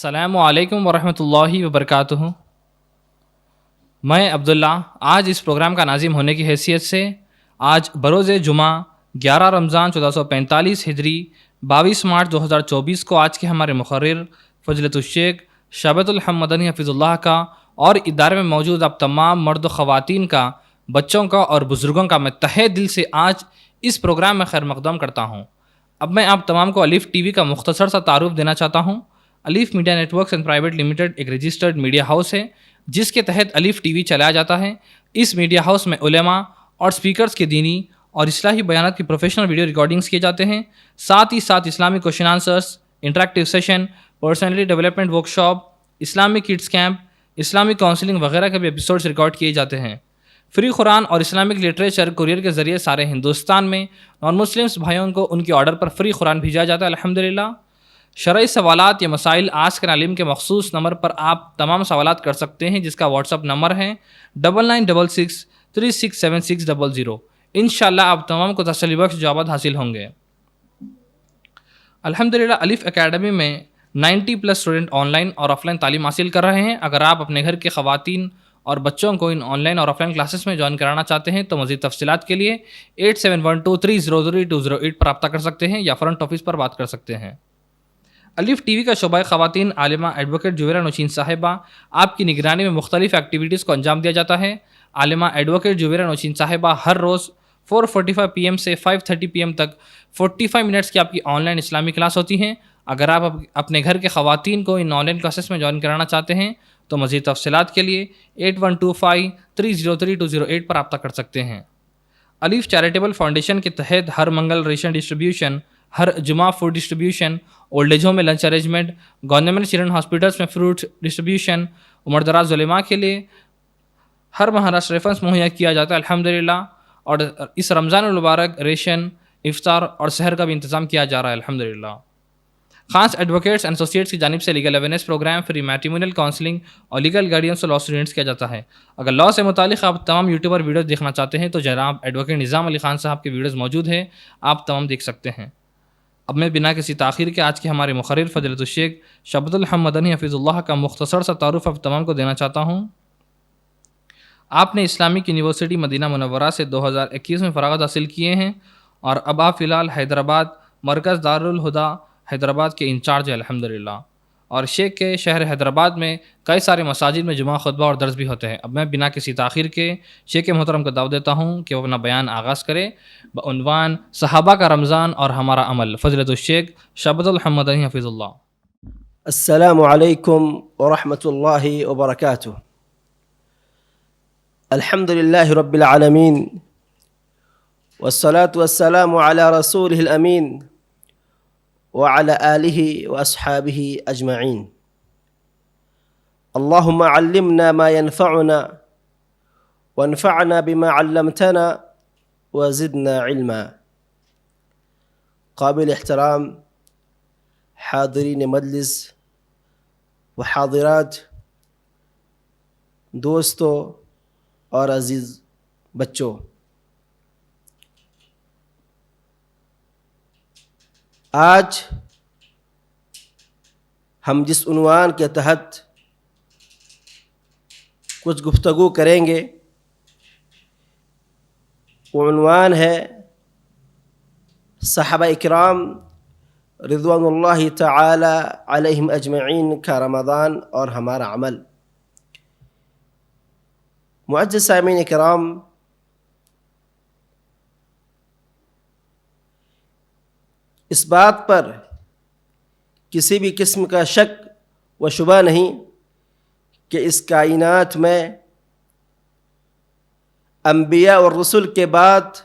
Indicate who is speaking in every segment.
Speaker 1: السلام علیکم ورحمۃ اللہ وبرکاتہ۔ میں عبداللہ آج اس پروگرام کا ناظم ہونے کی حیثیت سے آج بروز جمعہ 11 رمضان 1445 ہجری 22 مارچ 2024 کو آج کے ہمارے مقرر فضیلت الشیخ شعبۃ الحق مدنی حفظ اللہ کا اور ادارے میں موجود اب تمام مرد و خواتین کا، بچوں کا اور بزرگوں کا میں تہہ دل سے آج اس پروگرام میں خیر مقدم کرتا ہوں۔ اب میں آپ تمام کو الف ٹی وی کا مختصر سا تعارف دینا چاہتا ہوں۔ Alif media networks and private limited ایک رجسٹرڈ میڈیا ہاؤس ہے جس کے تحت الف ٹی وی چلایا جاتا ہے۔ اس میڈیا ہاؤس میں علماء اور سپیکرز کے دینی اور اصلاحی بیانات کی پروفیشنل ویڈیو ریکارڈنگز کیے جاتے ہیں، ساتھ ہی ساتھ اسلامی question answers, interactive session, personality development workshop, اسلامی کڈس کیمپ، اسلامی کاؤنسلنگ وغیرہ کے بھی ایپیسوڈز ریکارڈ کیے جاتے ہیں۔ فری قرآن اور اسلامک لٹریچر کوریئر کے ذریعے سارے ہندوستان میں نان مسلمس بھائیوں کو ان کے آرڈر پر فری قرآن بھیجا جاتا ہے الحمدللہ۔ شرعی سوالات یا مسائل آج کے عالم کے مخصوص نمبر پر آپ تمام سوالات کر سکتے ہیں، جس کا واٹس اپ نمبر ہے 9966367600۔ انشاءاللہ آپ تمام کو تسلی بخش جوابات حاصل ہوں گے۔ الحمدللہ الف اکیڈمی میں 90+ اسٹوڈنٹ آن لائن اور آف لائن تعلیم حاصل کر رہے ہیں۔ اگر آپ اپنے گھر کے خواتین اور بچوں کو ان آن لائن اور آف لائن کلاسز میں جوائن کرانا چاہتے ہیں تو مزید تفصیلات کے لیے 8712300208 پر رابطہ کر سکتے ہیں یا فرنٹ آفس پر بات کر سکتے ہیں۔ الف ٹی وی کا شعبہ خواتین عالمہ ایڈوکیٹ جویرہ نوشین صاحبہ آپ کی نگرانی میں مختلف ایکٹیویٹیز کو انجام دیا جاتا ہے۔ عالمہ ایڈوکیٹ جویرہ نوشین صاحبہ ہر روز 4:45 PM سے 5:30 PM تک 45 منٹس کی آپ کی آن لائن اسلامی کلاس ہوتی ہیں۔ اگر آپ اپنے گھر کے خواتین کو ان آن لائن کلاسز میں جوائن کرانا چاہتے ہیں تو مزید تفصیلات کے لیے 8125303208 پر رابطہ کر سکتے ہیں۔ الف چیریٹیبل فاؤنڈیشن کے تحت ہر منگل ریشن ڈسٹریبیوشن، ہر جمعہ food distribution, old age home میں lunch arrangement, government children hospitals میں فروٹ ڈسٹریبیوشن، عمر دراز علماء کے لیے ہر ماہ ریفرنس مہیا کیا جاتا ہے الحمدللہ۔ اور اس رمضان المبارک ریشن، افطار اور سحر کا بھی انتظام کیا جا رہا ہے الحمدللہ۔ خاص ایڈوکیٹس اینڈ ایسوسیٹس کی جانب سے legal awareness programme, free matrimonial counselling اور لیگل گائیڈنس لاء اسٹوڈنٹس کیا جاتا ہے۔ اگر لاء سے متعلق آپ تمام یوٹیوبر ویڈیوز دیکھنا چاہتے ہیں تو جناب ایڈوکیٹ نظام علی خان صاحب کے ویڈیوز موجود ہیں، آپ تمام دیکھ سکتے ہیں۔ اب میں بنا کسی تاخیر کے آج کے ہمارے مقرر فضیلت الشیخ شعبۃ الحق مدنی حفظ اللہ کا مختصر سا تعارف اب تمام کو دینا چاہتا ہوں۔ آپ نے اسلامک یونیورسٹی مدینہ منورہ سے 2021 میں فراغت حاصل کیے ہیں اور اب آپ فی الحال حیدرآباد مرکز دارالہدیٰ حیدرآباد کے انچارج ہیں الحمدللہ۔ اور شیخ کے شہر حیدرآباد میں کئی سارے مساجد میں جمعہ خطبہ اور درس بھی ہوتے ہیں۔ اب میں بنا کسی تاخیر کے شیخ محترم کو دعوت دیتا ہوں کہ وہ اپنا بیان آغاز کرے بعنوان صحابہ کا رمضان اور ہمارا عمل، فضیلت الشیخ شعبۃ الحق مدنی حفظ اللہ۔
Speaker 2: السلام علیکم ورحمۃ اللہ وبرکاتہ۔ الحمد للہ رب العالمین والصلاة والسلام علی رسولہ الامین وعلى آلہ واصحابہ اجمعین۔ اللہم علمنا ما ينفعنا وانفعنا بما علمتنا وزدنا علما۔ قابل احترام حاضرین مجلس و حاضرات، دوستوں اور عزیز بچوں، آج ہم جس عنوان کے تحت کچھ گفتگو کریں گے وہ عنوان ہے صحابہ اکرام رضوان اللہ تعالی علیہم اجمعین کا رمضان اور ہمارا عمل۔ معزز سامعین اکرام، اس بات پر کسی بھی قسم کا شک و شبہ نہیں کہ اس کائنات میں انبیاء اور رسل کے بعد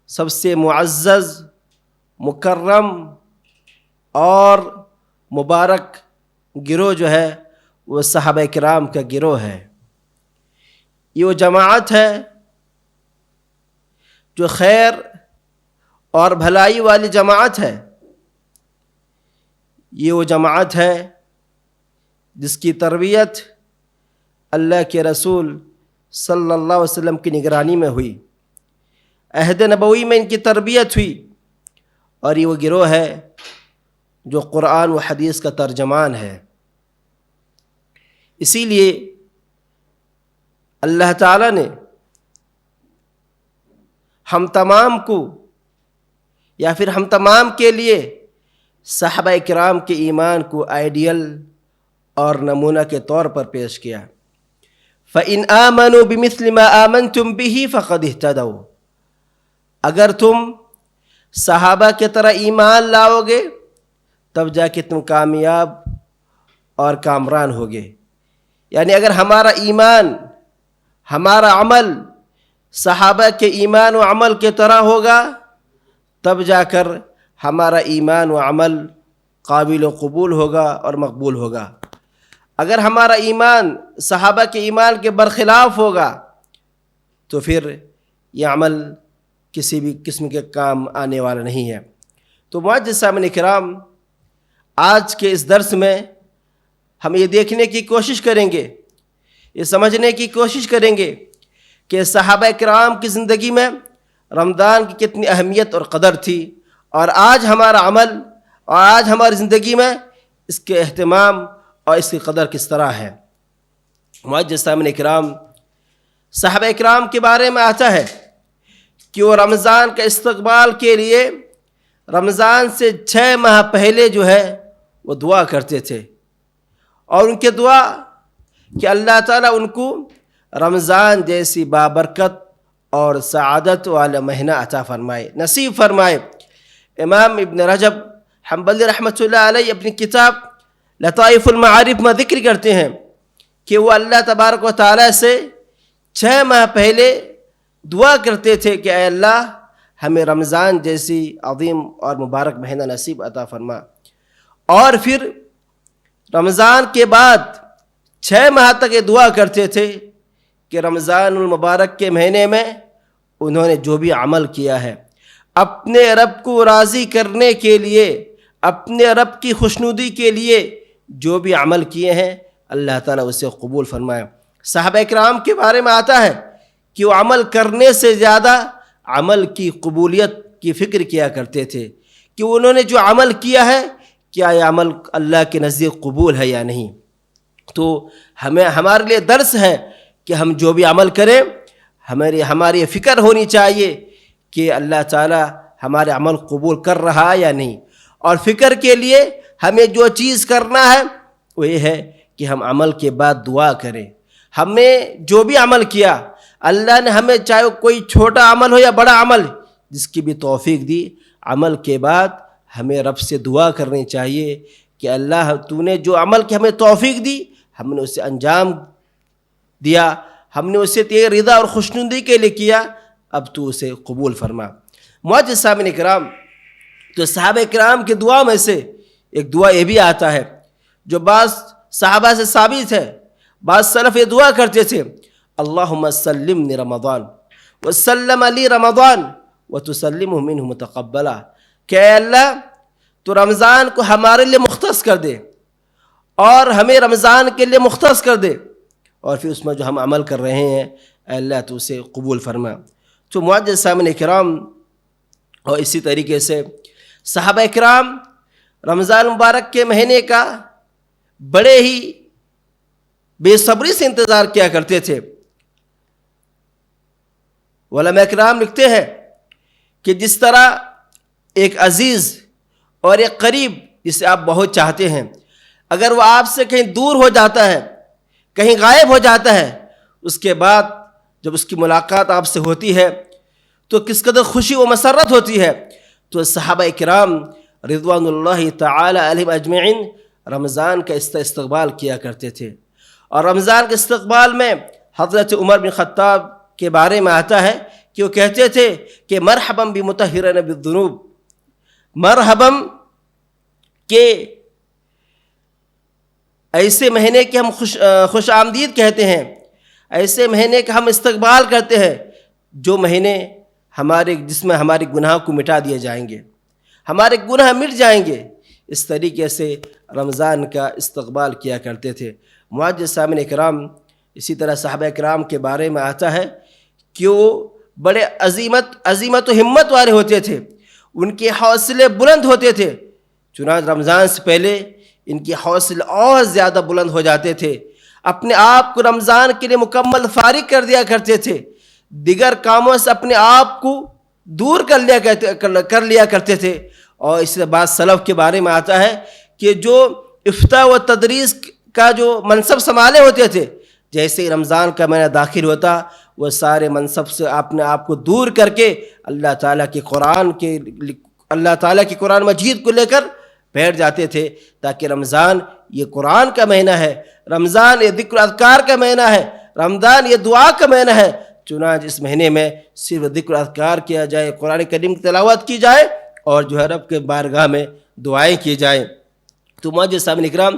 Speaker 2: سب سے معزز، مکرم اور مبارک گروہ جو ہے وہ صحابہ کرام کا گروہ ہے۔ یہ وہ جماعت ہے جو خیر اور بھلائی والی جماعت ہے۔ یہ وہ جماعت ہے جس کی تربیت اللہ کے رسول صلی اللہ علیہ وسلم کی نگرانی میں ہوئی، عہد نبوی میں ان کی تربیت ہوئی، اور یہ وہ گروہ ہے جو قرآن و حدیث کا ترجمان ہے۔ اسی لیے اللہ تعالیٰ نے ہم تمام کو یا پھر ہم تمام کے لیے صحابہ کرام کے ایمان کو آئیڈیل اور نمونہ کے طور پر پیش کیا۔ فَإِنْ آمَنُوا بِمِثْلِ مَا آمَنْتُمْ بِهِ فَقَدِ اهْتَدَوْا، اگر تم صحابہ کی طرح ایمان لاؤ گے تب جا کے تم کامیاب اور کامران ہوگے۔ یعنی اگر ہمارا ایمان، ہمارا عمل صحابہ کے ایمان و عمل کی طرح ہوگا تب جا کر ہمارا ایمان و عمل قابل و قبول ہوگا اور مقبول ہوگا۔ اگر ہمارا ایمان صحابہ کے ایمان کے برخلاف ہوگا تو پھر یہ عمل کسی بھی قسم کے کام آنے والا نہیں ہے۔ تو معزز سامعین کرام، آج کے اس درس میں ہم یہ دیکھنے کی کوشش کریں گے، یہ سمجھنے کی کوشش کریں گے کہ صحابہ کرام کی زندگی میں رمضان کی کتنی اہمیت اور قدر تھی، اور آج ہمارا عمل اور آج ہماری زندگی میں اس کے اہتمام اور اس کی قدر کس طرح ہے۔ معزز سامعین کرام، صحابہ کرام کے بارے میں آتا ہے کہ وہ رمضان کا استقبال کے لیے رمضان سے 6 ماہ پہلے جو ہے وہ دعا کرتے تھے، اور ان کے دعا کہ اللہ تعالیٰ ان کو رمضان جیسی بابرکت اور سعادت والا مہینہ عطا فرمائے، نصیب فرمائے۔ امام ابن رجب حنبلی رحمۃ اللہ علیہ اپنی کتاب لطائف المعارف میں ذکر کرتے ہیں کہ وہ اللہ تبارک و تعالیٰ سے 6 ماہ پہلے دعا کرتے تھے کہ اے اللہ ہمیں رمضان جیسی عظیم اور مبارک مہینہ نصیب عطا فرما، اور پھر رمضان کے بعد 6 ماہ تک یہ دعا کرتے تھے کہ رمضان المبارک کے مہینے میں انہوں نے جو بھی عمل کیا ہے اپنے رب کو راضی کرنے کے لیے، اپنے رب کی خوشنودی کے لیے جو بھی عمل کیے ہیں اللہ تعالیٰ اسے قبول فرمائے۔ صحابہ کرام کے بارے میں آتا ہے کہ وہ عمل کرنے سے زیادہ عمل کی قبولیت کی فکر کیا کرتے تھے کہ انہوں نے جو عمل کیا ہے کیا یہ عمل اللہ کے نزدیک قبول ہے یا نہیں۔ تو ہمارے لیے درس ہے کہ ہم جو بھی عمل کریں ہماری یہ فکر ہونی چاہیے کہ اللہ تعالیٰ ہمارے عمل قبول کر رہا ہے یا نہیں، اور فکر کے لیے ہمیں جو چیز کرنا ہے وہ یہ ہے کہ ہم عمل کے بعد دعا کریں۔ ہمیں جو بھی عمل کیا اللہ نے ہمیں، چاہے کوئی چھوٹا عمل ہو یا بڑا عمل، جس کی بھی توفیق دی، عمل کے بعد ہمیں رب سے دعا کرنی چاہیے کہ اللہ تو نے جو عمل کی ہمیں توفیق دی، ہم نے اسے انجام دیا، ہم نے اسے تیرے رضا اور خوشنودی کے لیے کیا، اب تو اسے قبول فرما۔ معزز سامعین کرام، تو صحابہ کرام کی دعا میں سے ایک دعا یہ بھی آتا ہے جو بعض صحابہ سے ثابت ہے، بعض سلف یہ دعا کرتے تھے، اللہم سلمنی رمضان وسلم علی رمضان وتسلمہ منہ متقبلا، کہ اے اللہ تو رمضان کو ہمارے لیے مختص کر دے اور ہمیں رمضان کے لیے مختص کر دے، اور پھر اس میں جو ہم عمل کر رہے ہیں اے اللہ تو اسے قبول فرما۔ تو معزز سامعین کرام، اور اسی طریقے سے صحابہ کرام رمضان مبارک کے مہینے کا بڑے ہی بے صبری سے انتظار کیا کرتے تھے۔ علماء کرام لکھتے ہیں کہ جس طرح ایک عزیز اور ایک قریب جسے آپ بہت چاہتے ہیں، اگر وہ آپ سے کہیں دور ہو جاتا ہے، کہیں غائب ہو جاتا ہے، اس کے بعد جب اس کی ملاقات آپ سے ہوتی ہے تو کس قدر خوشی و مسرت ہوتی ہے۔ تو صحابہ کرام رضوان اللہ تعالی علیہم اجمعین رمضان کا استقبال کیا کرتے تھے، اور رمضان کے استقبال میں حضرت عمر بن خطاب کے بارے میں آتا ہے کہ وہ کہتے تھے کہ مرحبا بمطہرن بالذنوب، مرحبا کہ ایسے مہینے کے ہم خوش آمدید کہتے ہیں، ایسے مہینے کا ہم استقبال کرتے ہیں جو مہینے جس میں ہمارے گناہ کو مٹا دیے جائیں گے، ہمارے گناہ مٹ جائیں گے۔ اس طریقے سے رمضان کا استقبال کیا کرتے تھے۔ معزز سامعین کرام، اسی طرح صحابہ کرام کے بارے میں آتا ہے کہ وہ بڑے عزیمت و ہمت والے ہوتے تھے، ان کے حوصلے بلند ہوتے تھے چنانچہ رمضان سے پہلے ان کی حوصلے اور زیادہ بلند ہو جاتے تھے، اپنے آپ کو رمضان کے لیے مکمل فارغ کر دیا کرتے تھے، دیگر کاموں سے اپنے آپ کو دور کر لیا کرتے تھے۔ اور اس سے بعد سلف کے بارے میں آتا ہے کہ جو افتاء و تدریس کا جو منصب سنبھالے ہوتے تھے، جیسے ہی رمضان کا مہینہ داخل ہوتا وہ سارے منصب سے اپنے آپ کو دور کر کے اللہ تعالیٰ کی قرآن مجید کو لے کر بیٹھ جاتے تھے، تاکہ رمضان یہ قرآن کا مہینہ ہے، رمضان یہ ذکر اذکار کا مہینہ ہے، رمضان یہ دعا کا مہینہ ہے، چنانچہ اس مہینے میں صرف ذکر اذکار کیا جائے، قرآن کریم کی تلاوت کی جائے اور جو ہے رب کے بارگاہ میں دعائیں کی جائیں۔ تو معزز سامعین اکرام،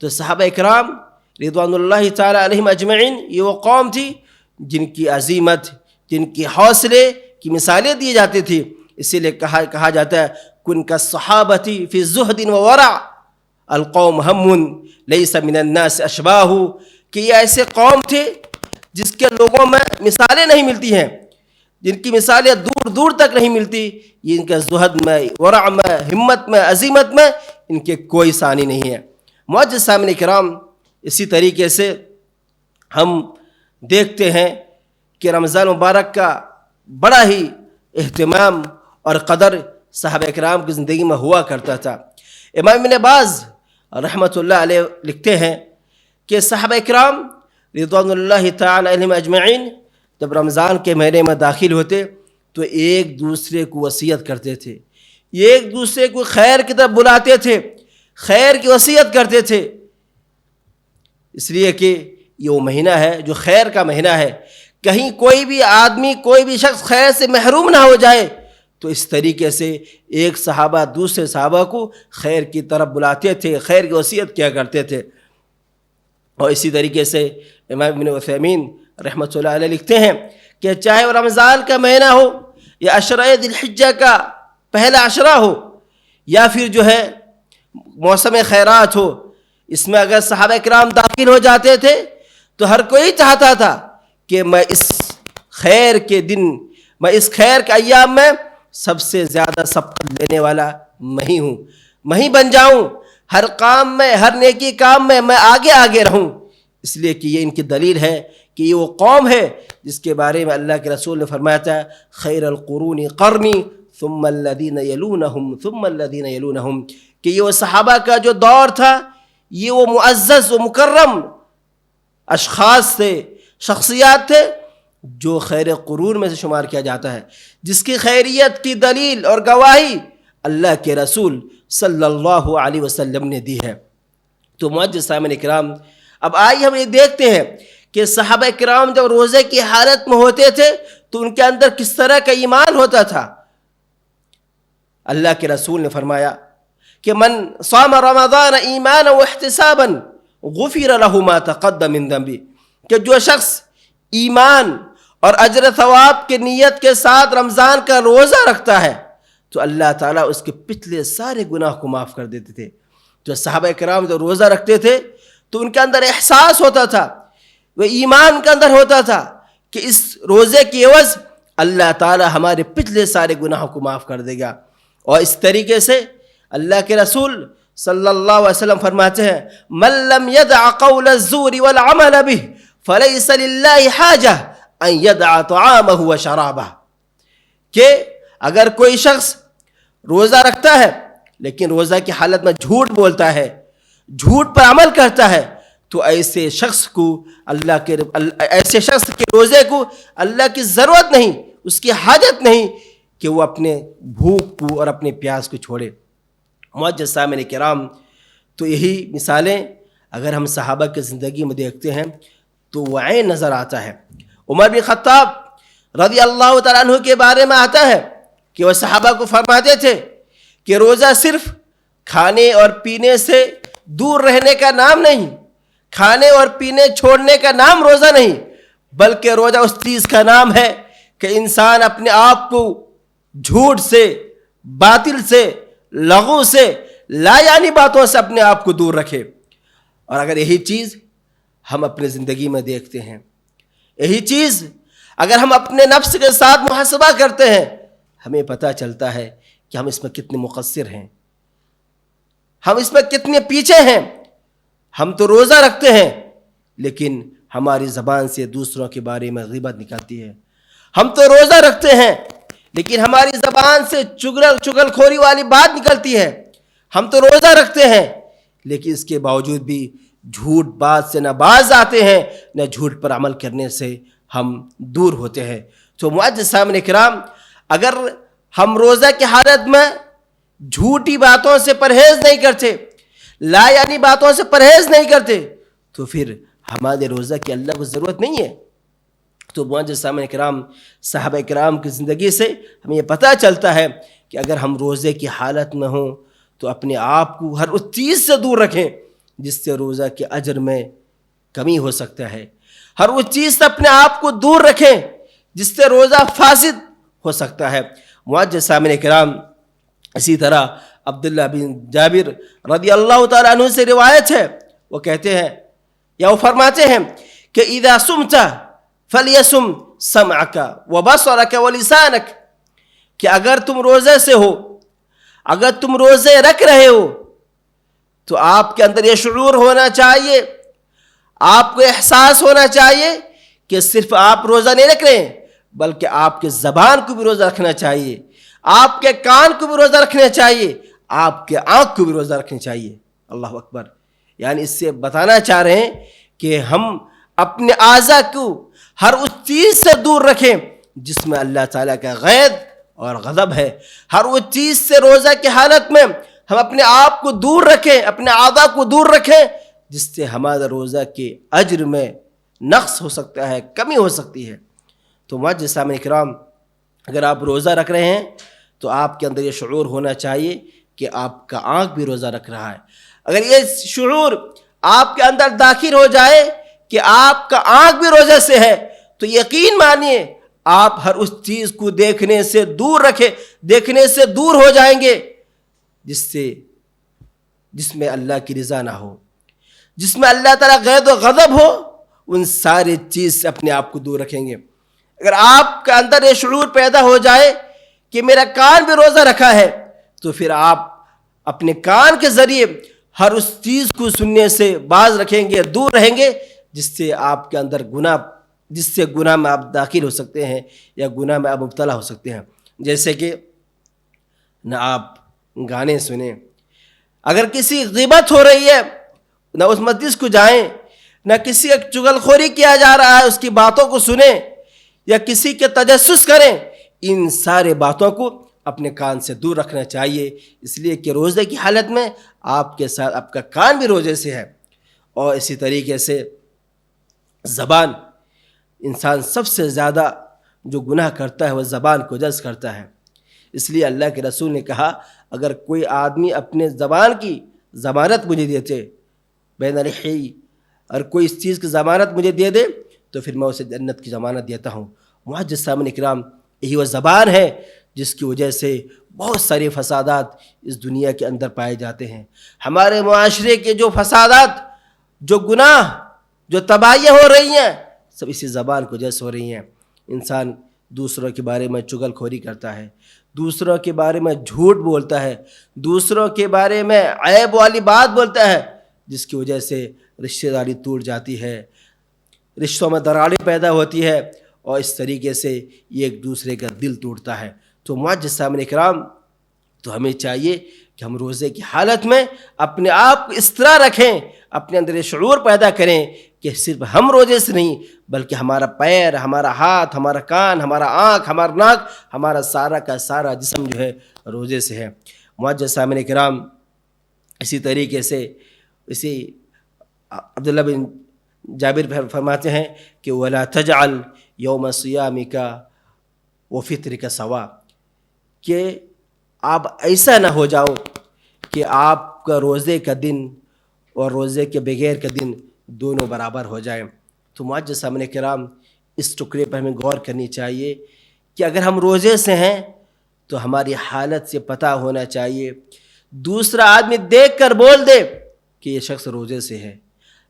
Speaker 2: تو صحابہ اکرام رضوان اللہ تعالی علیہم اجمعین یہ وہ قوم تھی جن کی عظیمت، جن کی حوصلے کی مثالیں دی جاتی تھی۔ اسی لیے کہا جاتا ہے کن کالصحابۃ فی الزہد وورع القوم ہم لیس من الناس اشباہ، کہ یہ ایسے قوم تھے جس کے لوگوں میں مثالیں نہیں ملتی ہیں، جن کی مثالیں دور دور تک نہیں ملتی، یہ ان کے زہد میں، ورع میں، ہمت میں، عظیمت میں ان کے کوئی ثانی نہیں ہے۔ معزز سامعین کرام، اسی طریقے سے ہم دیکھتے ہیں کہ رمضان مبارک کا بڑا ہی اہتمام اور قدر صحابہ کرام کی زندگی میں ہوا کرتا تھا۔ امام ابن باز رحمۃ اللہ علیہ لکھتے ہیں کہ صحابہ کرام رضوان اللہ تعالی علیہم اجمعین جب رمضان کے مہینے میں داخل ہوتے تو ایک دوسرے کو وصیت کرتے تھے، ایک دوسرے کو خیر کی طرف بلاتے تھے، خیر کی وصیت کرتے تھے، اس لیے کہ یہ وہ مہینہ ہے جو خیر کا مہینہ ہے، کہیں کوئی بھی آدمی، کوئی بھی شخص خیر سے محروم نہ ہو جائے۔ تو اس طریقے سے ایک صحابہ دوسرے صحابہ کو خیر کی طرف بلاتے تھے، خیر کی وصیت کیا کرتے تھے۔ اور اسی طریقے سے امام ابن عثیمین رحمۃ اللہ علیہ لکھتے ہیں کہ چاہے وہ رمضان کا مہینہ ہو یا عشرہ ذی الحجہ کا پہلا عشرہ ہو یا پھر جو ہے موسم خیرات ہو، اس میں اگر صحابہ کرام داخل ہو جاتے تھے تو ہر کوئی چاہتا تھا کہ میں اس خیر کے دن، میں اس خیر کے ایام میں سب سے زیادہ سبقت لینے والا میں ہی ہوں، میں ہی بن جاؤں، ہر کام میں، ہر نیکی کام میں آگے آگے رہوں۔ اس لیے کہ یہ ان کی دلیل ہے کہ یہ وہ قوم ہے جس کے بارے میں اللہ کے رسول نے فرمایا تھا خیر القرون قرنی ثم الذین یلونہم ثم الذین یلونہم، کہ یہ وہ صحابہ کا جو دور تھا، یہ وہ معزز و مکرم اشخاص تھے، شخصیات تھے جو خیر قرون میں سے شمار کیا جاتا ہے، جس کی خیریت کی دلیل اور گواہی اللہ کے رسول صلی اللہ علیہ وسلم نے دی ہے۔ تو معزز سامعین کرام، اب آئیے ہم یہ دیکھتے ہیں کہ صحابہ کرام جب روزے کی حالت میں ہوتے تھے تو ان کے اندر کس طرح کا ایمان ہوتا تھا۔ اللہ کے رسول نے فرمایا کہ من صام رمضان ایمانا واحتسابا غفر له ما تقدم من ذنبه، کہ جو شخص ایمان اور اجر ثواب کی نیت کے ساتھ رمضان کا روزہ رکھتا ہے تو اللہ تعالیٰ اس کے پچھلے سارے گناہ کو معاف کر دیتے تھے۔ جو صحابہ کرام جو روزہ رکھتے تھے تو ان کے اندر احساس ہوتا تھا، وہ ایمان کے اندر ہوتا تھا کہ اس روزے کی عوض اللہ تعالیٰ ہمارے پچھلے سارے گناہوں کو معاف کر دے گا۔ اور اس طریقے سے اللہ کے رسول صلی اللہ علیہ وسلم فرماتے ہیں من لم يدع قول الزور والعمل به فليس لله حاجة ان يدع طعامه وشرابه، کہ اگر کوئی شخص روزہ رکھتا ہے لیکن روزہ کی حالت میں جھوٹ بولتا ہے، جھوٹ پر عمل کرتا ہے، تو ایسے شخص کے روزے کو اللہ کی ضرورت نہیں، اس کی حاجت نہیں کہ وہ اپنے بھوک کو اور اپنے پیاس کو چھوڑے۔ معزز سامعین کرام، تو یہی مثالیں اگر ہم صحابہ کی زندگی میں دیکھتے ہیں تو وہ عین نظر آتا ہے۔ عمر بن خطاب رضی اللہ تعالیٰ عنہ کے بارے میں آتا ہے کہ وہ صحابہ کو فرماتے تھے کہ روزہ صرف کھانے اور پینے سے دور رہنے کا نام نہیں، کھانے اور پینے چھوڑنے کا نام روزہ نہیں، بلکہ روزہ اس چیز کا نام ہے کہ انسان اپنے آپ کو جھوٹ سے، باطل سے، لغو سے، لا یعنی باتوں سے اپنے آپ کو دور رکھے۔ اور اگر یہی چیز ہم اپنے زندگی میں دیکھتے ہیں، یہی چیز اگر ہم اپنے نفس کے ساتھ محاسبہ کرتے ہیں، ہمیں پتہ چلتا ہے کہ ہم اس میں کتنے مقصر ہیں۔ ہم اس میں کتنے پیچھے ہیں. ہم تو روزہ رکھتے ہیں لیکن ہماری زبان سے دوسروں کے بارے میں غیبت نکلتی ہے. ہم تو روزہ رکھتے ہیں لیکن ہماری زبان سے چغل خوری والی بات نکلتی ہے. ہم تو روزہ رکھتے ہیں لیکن اس کے باوجود بھی جھوٹ بات سے نہ باز آتے ہیں, نہ جھوٹ پر عمل کرنے سے ہم دور ہوتے ہیں. تو معزز سامعین کرام, اگر ہم روزہ کی حالت میں جھوٹی باتوں سے پرہیز نہیں کرتے, لا یعنی باتوں سے پرہیز نہیں کرتے, تو پھر ہمارے روزہ کی اللہ کو ضرورت نہیں ہے. تو معزز سامعین کرام, صحابہ کرام کی زندگی سے ہمیں یہ پتہ چلتا ہے کہ اگر ہم روزے کی حالت میں ہوں تو اپنے آپ کو ہر اس چیز سے دور رکھیں جس سے روزہ کے اجر میں کمی ہو سکتا ہے. ہر اس چیز سے اپنے آپ کو دور رکھیں جس سے روزہ فاسد ہو سکتا ہے. معزز سامعین کرام, اسی طرح عبداللہ بن جابر رضی اللہ تعالیٰ عنہ سے روایت ہے, وہ کہتے ہیں یا وہ فرماتے ہیں کہ اذا صمت فلیسم سمعک وبصرک ولسانک, کہ اگر تم روزے سے ہو, اگر تم روزے رکھ رہے ہو تو آپ کے اندر یہ شعور ہونا چاہیے, آپ کو احساس ہونا چاہیے کہ صرف آپ روزہ نہیں رکھ رہے ہیں بلکہ آپ کے زبان کو بھی روزہ رکھنا چاہیے, آپ کے کان کو بھی روزہ رکھنا چاہیے, آپ کے آنکھ کو بھی روزہ رکھنی چاہیے. اللہ اکبر. یعنی اس سے بتانا چاہ رہے ہیں کہ ہم اپنے اعضاء کو ہر اس چیز سے دور رکھیں جس میں اللہ تعالیٰ کا غضب اور غضب ہے. ہر وہ چیز سے روزہ کی حالت میں ہم اپنے آپ کو دور رکھیں, اپنے اعضاء کو دور رکھیں جس سے ہمارا روزہ کے اجر میں نقص ہو سکتا ہے, کمی ہو سکتی ہے. تو معزز سامعین کرام, اگر آپ روزہ رکھ رہے ہیں تو آپ کے اندر یہ شعور ہونا چاہیے کہ آپ کا آنکھ بھی روزہ رکھ رہا ہے. اگر یہ شعور آپ کے اندر داخل ہو جائے کہ آپ کا آنکھ بھی روزے سے ہے تو یقین مانیے آپ ہر اس چیز کو دیکھنے سے دور ہو جائیں گے جس میں اللہ کی رضا نہ ہو, جس میں اللہ تعالیٰ غضب و غضب ہو. ان ساری چیز سے اپنے آپ کو دور رکھیں گے. اگر آپ کے اندر یہ شعور پیدا ہو جائے کہ میرا کان بھی روزہ رکھا ہے تو پھر آپ اپنے کان کے ذریعے ہر اس چیز کو سننے سے باز رکھیں گے, دور رہیں گے جس سے آپ کے اندر گناہ میں آپ داخل ہو سکتے ہیں یا گناہ میں آپ مبتلا ہو سکتے ہیں. جیسے کہ نہ آپ گانے سنیں, اگر کسی غیبت ہو رہی ہے نہ اس مجلس کو جائیں, نہ کسی کا چغل خوری کیا جا رہا ہے اس کی باتوں کو سنیں یا کسی کے تجسس کریں. ان سارے باتوں کو اپنے کان سے دور رکھنا چاہیے, اس لیے کہ روزے کی حالت میں آپ کے ساتھ آپ کا کان بھی روزے سے ہے. اور اسی طریقے سے زبان, انسان سب سے زیادہ جو گناہ کرتا ہے وہ زبان کو جز کرتا ہے. اس لیے اللہ کے رسول نے کہا اگر کوئی آدمی اپنے زبان کی ضمانت مجھے دیتے, بین الحی, اگر کوئی اس چیز کی ضمانت مجھے دے دے تو پھر میں اسے جنت کی ضمانت دیتا ہوں. معزز سامعین کرام, یہی وہ زبان ہے جس کی وجہ سے بہت سارے فسادات اس دنیا کے اندر پائے جاتے ہیں. ہمارے معاشرے کے جو فسادات, جو گناہ, جو تباہیاں ہو رہی ہیں سب اسی زبان کو جیسے ہو رہی ہیں. انسان دوسروں کے بارے میں چغل خوری کرتا ہے, دوسروں کے بارے میں جھوٹ بولتا ہے, دوسروں کے بارے میں عیب والی بات بولتا ہے جس کی وجہ سے رشتہ داری ٹوٹ جاتی ہے, رشتوں میں دراڑیں پیدا ہوتی ہے اور اس طریقے سے یہ ایک دوسرے کا دل ٹوٹتا ہے. تو معزز سامعین کرام, تو ہمیں چاہیے کہ ہم روزے کی حالت میں اپنے آپ کو اس طرح رکھیں, اپنے اندر یہ شعور پیدا کریں کہ صرف ہم روزے سے نہیں بلکہ ہمارا پیر, ہمارا ہاتھ, ہمارا کان, ہمارا آنکھ, ہمارا ناک, ہمارا سارا کا سارا جسم جو ہے روزے سے ہے. معزز سامعین کرام, اسی طریقے سے عبداللہ بن جابر فرماتے ہیں کہ وَلَا تَجْعَلْ يَوْمَ صِيَامِكَ وَفِطْرِكَ سَوَا, کہ آپ ایسا نہ ہو جاؤ کہ آپ کا روزے کا دن اور روزے کے بغیر کا دن دونوں برابر ہو جائیں. تو معزز سامعین کرام, اس ٹکڑے پر ہمیں غور کرنی چاہیے کہ اگر ہم روزے سے ہیں تو ہماری حالت سے پتہ ہونا چاہیے. دوسرا آدمی دیکھ کر بول دے کہ یہ شخص روزے سے ہے.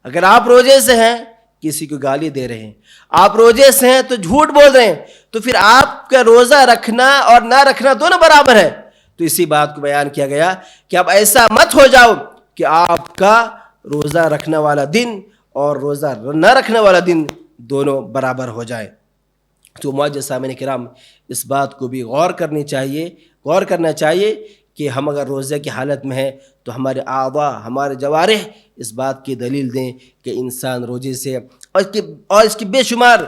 Speaker 2: اگر آپ روزے سے ہیں, کسی کو گالی دے رہے ہیں, آپ روزے سے ہیں تو جھوٹ بول رہے ہیں, تو پھر آپ کا روزہ رکھنا اور نہ رکھنا دونوں برابر ہے. تو اسی بات کو بیان کیا گیا کہ اب ایسا مت ہو جاؤ کہ آپ کا روزہ رکھنے والا دن اور روزہ نہ رکھنے والا دن دونوں برابر ہو جائے. تو معزز سامعین کرام اس بات کو بھی غور کرنا چاہیے کہ ہم اگر روزے کی حالت میں ہیں تو ہمارے اعضاء ہمارے جوارح اس بات کی دلیل دیں کہ انسان روزے سے اور اس کی بے شمار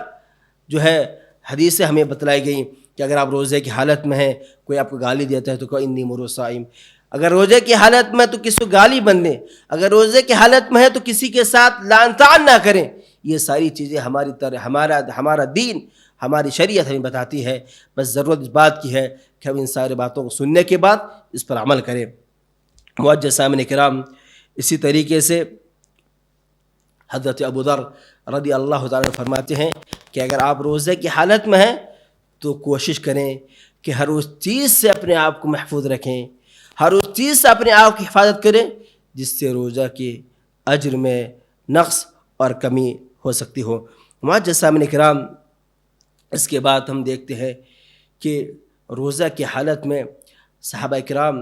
Speaker 2: جو ہے حدیثیں ہمیں بتلائی گئیں کہ اگر آپ روزے کی حالت میں ہیں کوئی آپ کو گالی دیتا ہے تو کہو انی مرء صائم. اگر روزے کی حالت میں تو کسی کو گالی بن دیں. اگر روزے کی حالت میں ہے تو کسی کے ساتھ لعن طعن نہ کریں. یہ ساری چیزیں ہمارا دین ہماری شریعت ہمیں بتاتی ہے. بس ضرورت اس بات کی ہے کہ ہم ان ساری باتوں کو سننے کے بعد اس پر عمل کریں. معزز سامعین کرام اسی طریقے سے حضرت ابو ذر رضی اللہ تعالیٰ فرماتے ہیں کہ اگر آپ روزے کی حالت میں ہیں تو کوشش کریں کہ ہر اس چیز سے اپنے آپ کو محفوظ رکھیں, ہر اس چیز سے اپنے آپ کی حفاظت کریں جس سے روزہ کے اجر میں نقص اور کمی ہو سکتی ہو. معزز سامعین کرام اس کے بعد ہم دیکھتے ہیں کہ روزہ کی حالت میں صحابہ کرام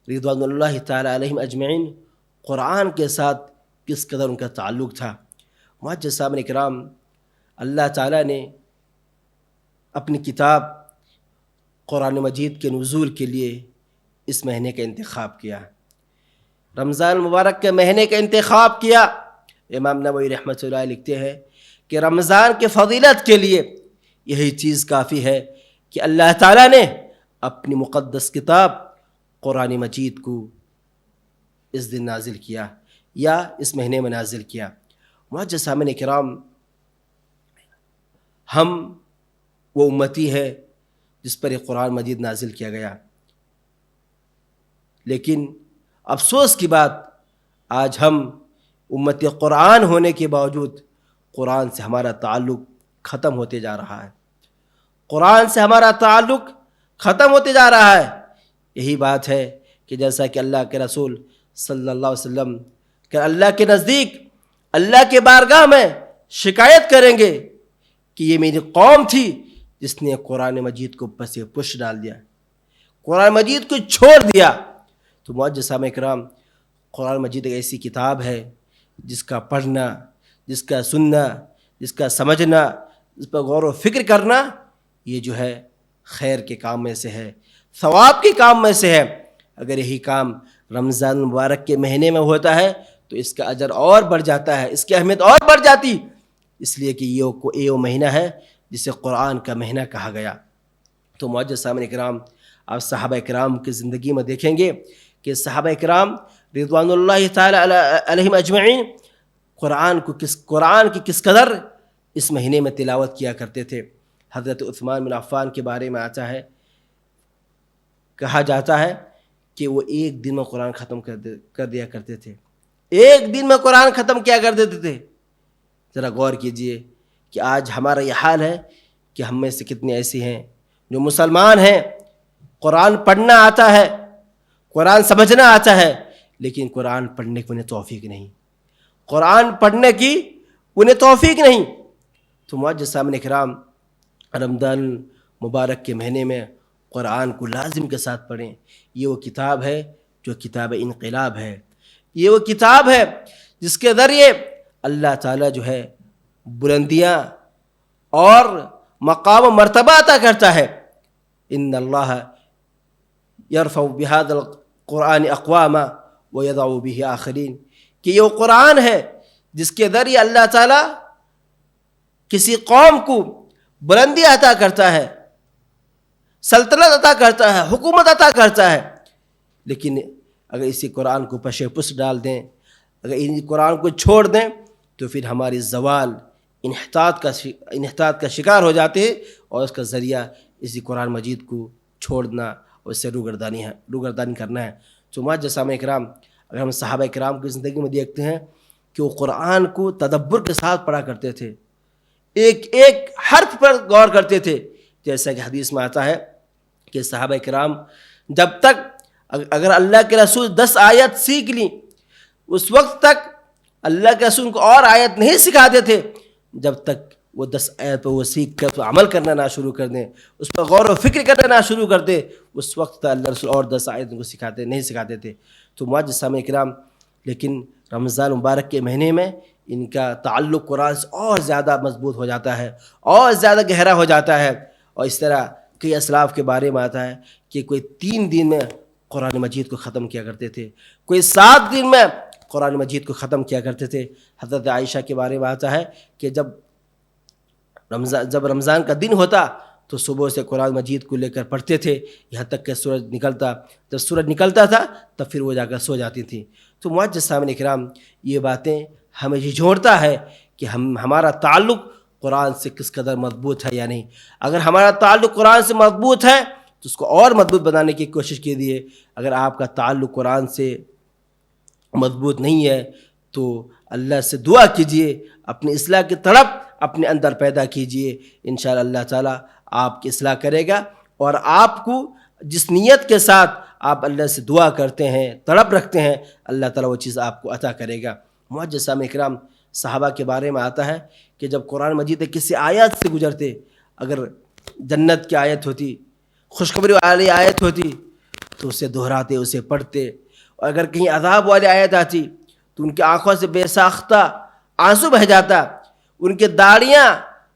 Speaker 2: رضوان اللہ تعالیٰ علیہم اجمعین قرآن کے ساتھ کس قدر ان کا تعلق تھا. معزز سامعین کرام اللہ تعالیٰ نے اپنی کتاب قرآن مجید کے نزول کے لیے اس مہینے کا انتخاب کیا, رمضان مبارک کے مہینے کا انتخاب کیا. امام نووی رحمۃ اللہ علیہ لکھتے ہیں کہ رمضان کے فضیلت کے لیے یہی چیز کافی ہے کہ اللہ تعالیٰ نے اپنی مقدس کتاب قرآن مجید کو اس دن نازل کیا یا اس مہینے میں نازل کیا. معزز سامعین کرام ہم وہ امتی ہے جس پر یہ قرآن مجید نازل کیا گیا, لیکن افسوس کی بات آج ہم امت قرآن ہونے کے باوجود قرآن سے ہمارا تعلق ختم ہوتے جا رہا ہے. قرآن سے ہمارا تعلق ختم ہوتے جا رہا ہے. یہی بات ہے کہ جیسا کہ اللہ کے رسول صلی اللہ علیہ وسلم کہ اللہ کے نزدیک اللہ کے بارگاہ میں شکایت کریں گے کہ یہ میری قوم تھی جس نے قرآن مجید کو پس پش ڈال دیا, قرآن مجید کو چھوڑ دیا. تو معزز سامعین کرام قرآن مجید ایک ایسی کتاب ہے جس کا پڑھنا, جس کا سننا, جس کا سمجھنا, اس پر غور و فکر کرنا یہ جو ہے خیر کے کام میں سے ہے, ثواب کے کام میں سے ہے. اگر یہی کام رمضان مبارک کے مہینے میں ہوتا ہے تو اس کا اجر اور بڑھ جاتا ہے, اس کی اہمیت اور بڑھ جاتی, اس لیے کہ یہ وہ مہینہ ہے جسے قرآن کا مہینہ کہا گیا. تو معزز سامعین کرام آپ صحابہ کرام کی زندگی میں دیکھیں گے کہ صحابہ کرام رضوان اللہ تعالیٰ علیہم اجمعین قرآن کی کس قدر اس مہینے میں تلاوت کیا کرتے تھے. حضرت عثمان بن عفان کے بارے میں آتا ہے, کہا جاتا ہے کہ وہ ایک دن میں قرآن ختم کر دیا کرتے تھے, ایک دن میں قرآن ختم کیا کر دیتے تھے. ذرا غور کیجئے کہ آج ہمارا یہ حال ہے کہ ہم میں سے کتنے ایسے ہیں جو مسلمان ہیں, قرآن پڑھنا آتا ہے, قرآن سمجھنا آتا ہے, لیکن قرآن پڑھنے کی انہیں توفیق نہیں, قرآن پڑھنے کی انہیں توفیق نہیں. تو معزز سامعین کرام رمضان مبارک کے مہینے میں قرآن کو لازم کے ساتھ پڑھیں. یہ وہ کتاب ہے جو کتاب انقلاب ہے, یہ وہ کتاب ہے جس کے ذریعے اللہ تعالیٰ جو ہے بلندیاں اور مقام و مرتبہ عطا کرتا ہے. ان اللہ یرفع بہذا القرآن اقواما ویضع بہ آخرین, کہ یہ وہ قرآن ہے جس کے ذریعے اللہ تعالیٰ کسی قوم کو بلندی عطا کرتا ہے, سلطنت عطا کرتا ہے, حکومت عطا کرتا ہے. لیکن اگر اسی قرآن کو پش پس ڈال دیں, اگر ان قرآن کو چھوڑ دیں تو پھر ہماری زوال انحطاط کا شکار ہو جاتے ہیں, اور اس کا ذریعہ اسی قرآن مجید کو چھوڑنا اور اس سے روگردانی کرنا ہے. تو معزز سامعین کرام اگر ہم صحابہ کرام کی زندگی میں دیکھتے ہیں کہ وہ قرآن کو تدبر کے ساتھ پڑھا کرتے تھے, ایک ایک حرف پر غور کرتے تھے. جیسا کہ حدیث میں آتا ہے کہ صحابہ کرام جب تک اگر اللہ کے رسول 10 آیت سیکھ لیں اس وقت تک اللہ کے رسول کو اور آیت نہیں سکھاتے تھے جب تک وہ 10 آیت پہ وہ سیکھ کر تو عمل کرنا نہ شروع کر دیں، اس پر غور و فکر کرنا نہ شروع کر دیں، اس وقت اللہ رسول اور 10 آیت ان کو نہیں سکھاتے تھے۔ تو معزز سامعین کرام، لیکن رمضان مبارک کے مہینے میں ان کا تعلق قرآن سے اور زیادہ مضبوط ہو جاتا ہے، اور زیادہ گہرا ہو جاتا ہے۔ اور اس طرح کئی اسلاف کے بارے میں آتا ہے کہ کوئی 3 دن میں قرآن مجید کو ختم کیا کرتے تھے، کوئی 7 دن میں قرآن مجید کو ختم کیا کرتے تھے۔ حضرت عائشہ کے بارے میں آتا ہے کہ جب رمضان کا دن ہوتا تو صبح سے قرآن مجید کو لے کر پڑھتے تھے یہاں تک کہ سورج نکلتا، جب سورج نکلتا تھا تب پھر وہ جا کر سو جاتی تھیں۔ تو معزز سامعین کرام، یہ باتیں ہمیں جھنجھوڑتا ہے کہ ہمارا تعلق قرآن سے کس قدر مضبوط ہے یا نہیں۔ اگر ہمارا تعلق قرآن سے مضبوط ہے تو اس کو اور مضبوط بنانے کی کوشش کیجیے۔ اگر آپ کا تعلق قرآن سے مضبوط نہیں ہے تو اللہ سے دعا کیجیے، اپنی اصلاح کی طلب اپنے اندر پیدا کیجیے، انشاءاللہ اللہ تعالیٰ آپ کی اصلاح کرے گا، اور آپ کو جس نیت کے ساتھ آپ اللہ سے دعا کرتے ہیں، طلب رکھتے ہیں، اللہ تعالیٰ وہ چیز آپ کو عطا کرے گا۔ معزز سامعین کرام، صحابہ کے بارے میں آتا ہے کہ جب قرآن مجید کسی آیت سے گزرتے، اگر جنت کی آیت ہوتی، خوشخبری والی آیت ہوتی تو اسے دہراتے، اسے پڑھتے، اور اگر کہیں عذاب والی آیت آتی تو ان کی آنکھوں سے بے ساختہ آنسو بہہ جاتا، ان کے داڑیاں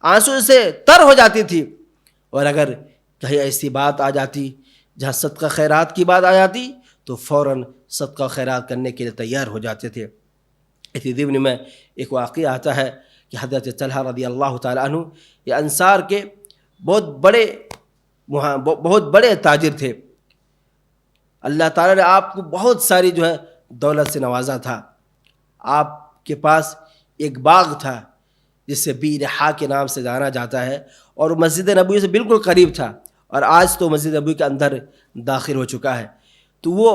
Speaker 2: آنسو سے تر ہو جاتی تھی۔ اور اگر کہیں ایسی بات آ جاتی جہاں صدقہ خیرات کی بات آ جاتی تو فوراً صدقہ خیرات کرنے کے لیے تیار ہو جاتے تھے۔ اسی ضمن میں ایک واقعہ آتا ہے کہ حضرت طلحہ رضی اللہ تعالیٰ عنہ یہ انصار کے بہت بڑے تاجر تھے۔ اللہ تعالیٰ نے آپ کو بہت ساری دولت سے نوازا تھا۔ آپ کے پاس ایک باغ تھا جسے بیرحا کے نام سے جانا جاتا ہے، اور مسجد نبوی سے بالکل قریب تھا، اور آج تو مسجد نبوی کے اندر داخل ہو چکا ہے۔ تو وہ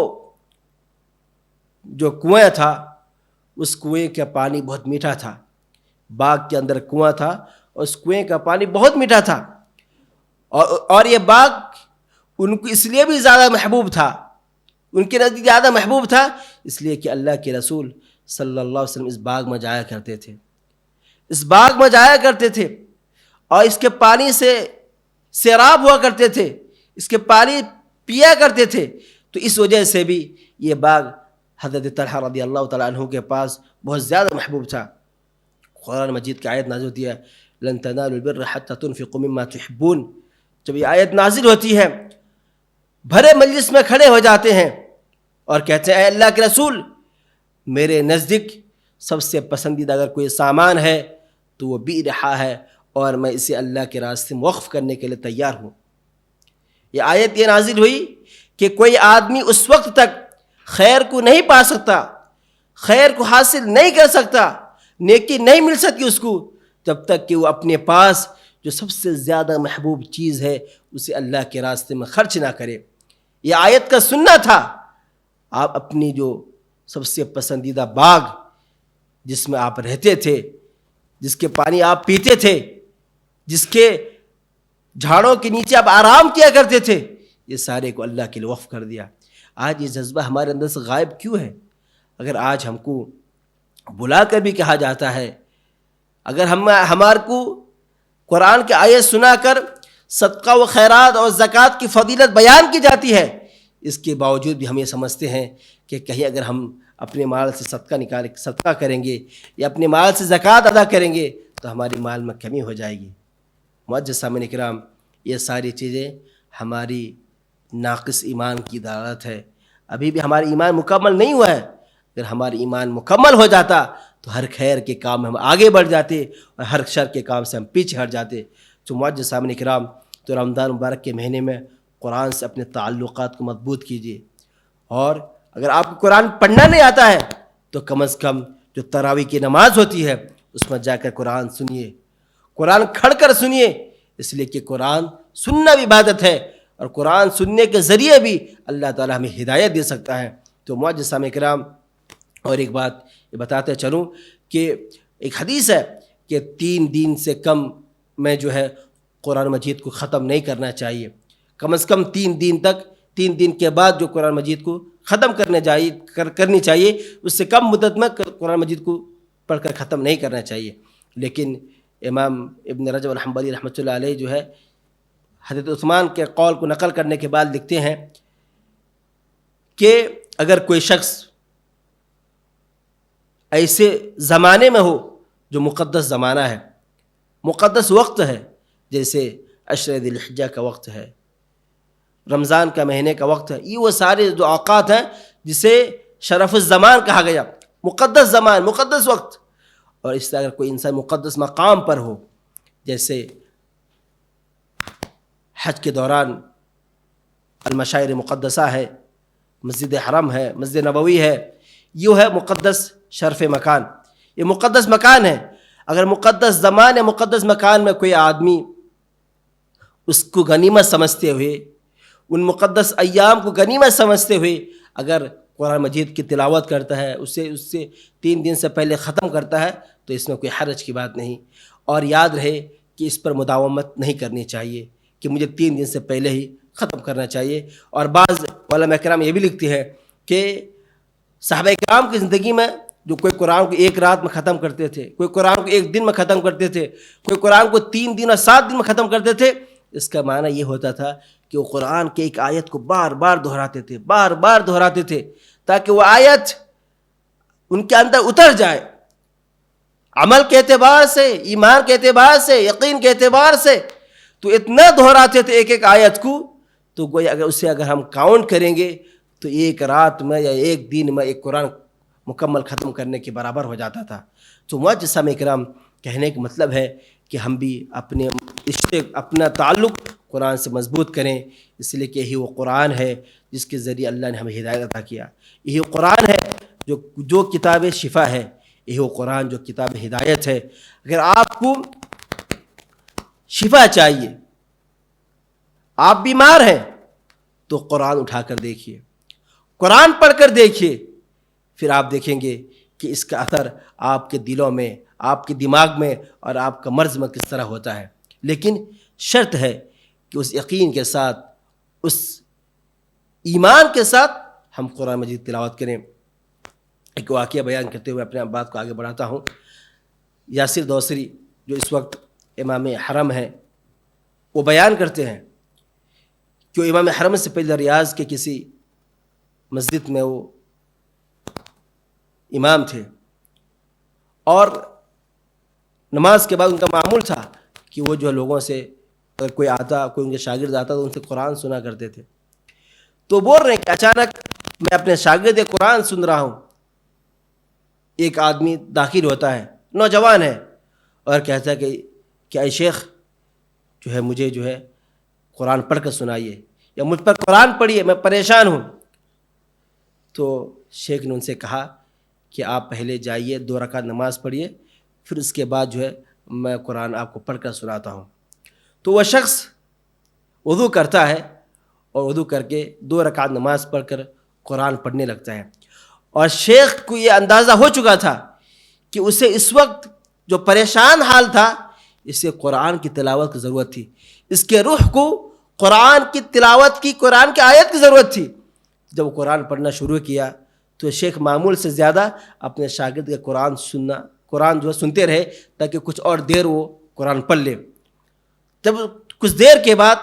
Speaker 2: جو کنواں تھا، اس کنویں کا پانی بہت میٹھا تھا۔ باغ کے اندر کنواں تھا اور اس کنویں کا پانی بہت میٹھا تھا، اور یہ باغ ان کو اس لیے بھی زیادہ محبوب تھا، ان کے نزدیک زیادہ محبوب تھا اس لیے کہ اللہ کے رسول صلی اللہ علیہ وسلم اس باغ میں جایا کرتے تھے، اس باغ میں جایا کرتے تھے، اور اس کے پانی سے سیراب ہوا کرتے تھے، اس کے پانی پیا کرتے تھے۔ تو اس وجہ سے بھی یہ باغ حضرت طلحہ رضی اللہ تعالیٰ عنہ کے پاس بہت زیادہ محبوب تھا۔ قرآن مجید کی آیت نازل ہوتی ہے لن تنالوا البر حتى تنفقوا مما تحبون۔ جب یہ آیت نازل ہوتی ہے، بھرے مجلس میں کھڑے ہو جاتے ہیں اور کہتے ہیں اے اللہ کے رسول، میرے نزدیک سب سے پسندیدہ اگر کوئی سامان ہے تو وہ بیرحا ہے، اور میں اسے اللہ کے راستے میں وقف کرنے کے لیے تیار ہوں۔ یہ آیت یہ نازل ہوئی کہ کوئی آدمی اس وقت تک خیر کو نہیں پا سکتا، خیر کو حاصل نہیں کر سکتا، نیکی نہیں مل سکتی اس کو، جب تک کہ وہ اپنے پاس جو سب سے زیادہ محبوب چیز ہے اسے اللہ کے راستے میں خرچ نہ کرے۔ یہ آیت کا سننا تھا۔ آپ اپنی جو سب سے پسندیدہ باغ جس میں آپ رہتے تھے، جس کے پانی آپ پیتے تھے، جس کے جھاڑوں کے نیچے آپ آرام کیا کرتے تھے، یہ سارے کو اللہ کے لیے وقف کر دیا۔ آج یہ جذبہ ہمارے اندر سے غائب کیوں ہے؟ اگر آج ہم کو بلا کر بھی کہا جاتا ہے، اگر ہمارے کو قرآن کی آیت سنا کر صدقہ و خیرات اور زکوٰۃ کی فضیلت بیان کی جاتی ہے، اس کے باوجود بھی ہم یہ سمجھتے ہیں کہ کہیں اگر ہم اپنے مال سے صدقہ کریں گے یا اپنے مال سے زکوٰۃ ادا کریں گے تو ہمارے مال میں کمی ہو جائے گی۔ معزز سامعین کرام، یہ ساری چیزیں ہماری ناقص ایمان کی دلالت ہے۔ ابھی بھی ہمارا ایمان مکمل نہیں ہوا ہے۔ اگر ہمارا ایمان مکمل ہو جاتا تو ہر خیر کے کام میں ہم آگے بڑھ جاتے اور ہر شر کے کام سے ہم پیچھے ہٹ جاتے۔ تو معزز سامعین کرام، تو رمضان مبارک کے مہینے میں قرآن سے اپنے تعلقات کو مضبوط کیجیے، اور اگر آپ کو قرآن پڑھنا نہیں آتا ہے تو کم از کم جو تراویح کی نماز ہوتی ہے اس میں جا کر قرآن سنیے، قرآن کھڑ کر سنیے، اس لیے کہ قرآن سننا بھی عبادت ہے، اور قرآن سننے کے ذریعے بھی اللہ تعالیٰ ہمیں ہدایت دے سکتا ہے۔ تو معزز سامعین کرام، اور ایک بات یہ بتاتے چلوں کہ ایک حدیث ہے کہ 3 دن سے کم میں قرآن مجید کو ختم نہیں کرنا چاہیے، کم از کم 3 دن تک، 3 دن کے بعد جو قرآن مجید کو ختم کرنی چاہیے، اس سے کم مدت میں قرآن مجید کو پڑھ کر ختم نہیں کرنا چاہیے۔ لیکن امام ابن رجب الحنبلی رحمۃ اللہ علیہ جو ہے حضرت عثمان کے قول کو نقل کرنے کے بعد لکھتے ہیں کہ اگر کوئی شخص ایسے زمانے میں ہو جو مقدس زمانہ ہے، مقدس وقت ہے، جیسے عشر ذی الحجہ کا وقت ہے، رمضان کا مہینے کا وقت ہے، یہ وہ سارے جو اوقات ہیں جسے شرف الزمان کہا گیا، مقدس زمان، مقدس وقت. اور اس طرح اگر کوئی انسان مقدس مقام پر ہو، جیسے حج کے دوران المشاعر مقدسہ ہے، مسجد حرم ہے، مسجد نبوی ہے، یہ ہے مقدس شرف مکان، یہ مقدس مکان ہے. اگر مقدس زمان یا مقدس مکان میں کوئی آدمی اس کو غنیمت سمجھتے ہوئے، ان مقدس ایام کو غنیمت سمجھتے ہوئے اگر قرآن مجید کی تلاوت کرتا ہے، اس سے 3 دن سے پہلے ختم کرتا ہے، تو اس میں کوئی حرج کی بات نہیں. اور یاد رہے کہ اس پر مداومت نہیں کرنی چاہیے کہ مجھے 3 دن سے پہلے ہی ختم کرنا چاہیے. اور بعض علماء کرام یہ بھی لکھتے ہیں کہ صحابہ کرام کی زندگی میں جو کوئی قرآن کو 1 رات میں ختم کرتے تھے، کوئی قرآن کو 1 دن میں ختم کرتے تھے، کوئی قرآن کو 3 دن اور 7 دن میں ختم کرتے تھے، اس کا معنی یہ ہوتا تھا کہ وہ قرآن کے ایک آیت کو بار بار دہراتے تھے، بار بار دہراتے تھے، تاکہ وہ آیت ان کے اندر اتر جائے. عمل کے اعتبار سے، ایمان کے اعتبار سے، یقین کے اعتبار سے تو اتنا دہراتے تھے ایک آیت کو، تو گویا اگر ہم کاؤنٹ کریں گے تو 1 رات میں یا 1 دن میں ایک قرآن مکمل ختم کرنے کے برابر ہو جاتا تھا. تو معجزہ کرام کہنے کا مطلب ہے کہ ہم بھی اپنا تعلق قرآن سے مضبوط کریں، اس لیے کہ یہی وہ قرآن ہے جس کے ذریعے اللہ نے ہمیں ہدایت عطا کیا. یہی قرآن ہے جو کتاب شفا ہے، یہی وہ قرآن جو کتاب ہدایت ہے. اگر آپ کو شفا چاہیے، آپ بیمار ہیں، تو قرآن اٹھا کر دیکھیے، قرآن پڑھ کر دیکھیے، پھر آپ دیکھیں گے کہ اس کا اثر آپ کے دلوں میں، آپ کے دماغ میں اور آپ کا مرض میں کس طرح ہوتا ہے. لیکن شرط ہے کہ اس یقین کے ساتھ، اس ایمان کے ساتھ ہم قرآن مجید تلاوت کریں. ایک واقعہ بیان کرتے ہوئے اپنے بات کو آگے بڑھاتا ہوں. یاسر دوسری جو اس وقت امام حرم ہیں، وہ بیان کرتے ہیں کہ وہ امام حرم سے پہلے ریاض کے کسی مسجد میں وہ امام تھے، اور نماز کے بعد ان کا معمول تھا کہ وہ جو لوگوں سے اگر کوئی ان کے شاگرد آتا تو ان سے قرآن سنا کرتے تھے. تو بول رہے ہیں کہ اچانک میں اپنے شاگرد قرآن سن رہا ہوں، ایک آدمی داخل ہوتا ہے، نوجوان ہے، اور کہتا ہے کہ اے شیخ جو ہے مجھے جو ہے قرآن پڑھ کر سنائیے، یا مجھ پر قرآن پڑھیے، میں پریشان ہوں. تو شیخ نے ان سے کہا کہ آپ پہلے جائیے 2 رکعت نماز پڑھیے، پھر اس کے بعد جو ہے میں قرآن آپ کو پڑھ کر سناتا ہوں. تو وہ شخص وضو کرتا ہے، اور وضو کر کے 2 رکعت نماز پڑھ کر قرآن پڑھنے لگتا ہے. اور شیخ کو یہ اندازہ ہو چکا تھا کہ اسے اس وقت جو پریشان حال تھا، اسے قرآن کی تلاوت کی ضرورت تھی، اس کے روح کو قرآن کی تلاوت کی، قرآن کی آیت کی ضرورت تھی. جب وہ قرآن پڑھنا شروع کیا تو شیخ معمول سے زیادہ اپنے شاگرد کا قرآن جو سنتے رہے تاکہ کچھ اور دیر وہ قرآن پڑھ لے. جب کچھ دیر کے بعد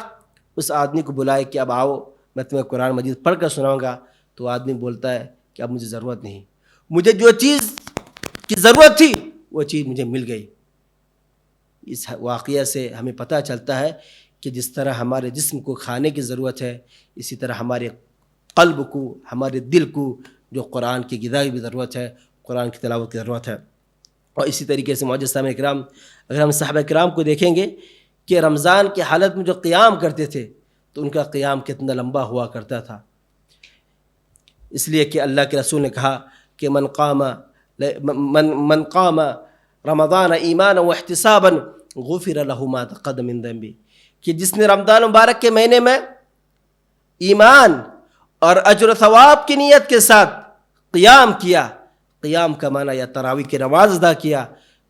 Speaker 2: اس آدمی کو بلائے کہ اب آؤ میں تمہیں قرآن مجید پڑھ کر سناؤں گا، تو آدمی بولتا ہے کہ اب مجھے ضرورت نہیں، مجھے جو چیز کی ضرورت تھی وہ چیز مجھے مل گئی. اس واقعہ سے ہمیں پتہ چلتا ہے کہ جس طرح ہمارے جسم کو کھانے کی ضرورت ہے، اسی طرح ہمارے قلب کو، ہمارے دل کو جو قرآن کی غذا کی بھی ضرورت ہے، قرآن کی تلاوت کی ضرورت ہے. اور اسی طریقے سے معزز سامعین کرام، اگر ہم صحابہ کرام کو دیکھیں گے کہ رمضان کی حالت میں جو قیام کرتے تھے تو ان کا قیام کتنا لمبا ہوا کرتا تھا، اس لیے کہ اللہ کے رسول نے کہا کہ من قام رمضان ایمانا واحتسابا غفر له ما تقدم من ذنبه، کہ جس نے رمضان مبارک کے مہینے میں ایمان اور اجر و ثواب کی نیت کے ساتھ قیام کیا، قیام کا معنی یا تراویح کی نماز ادا کیا،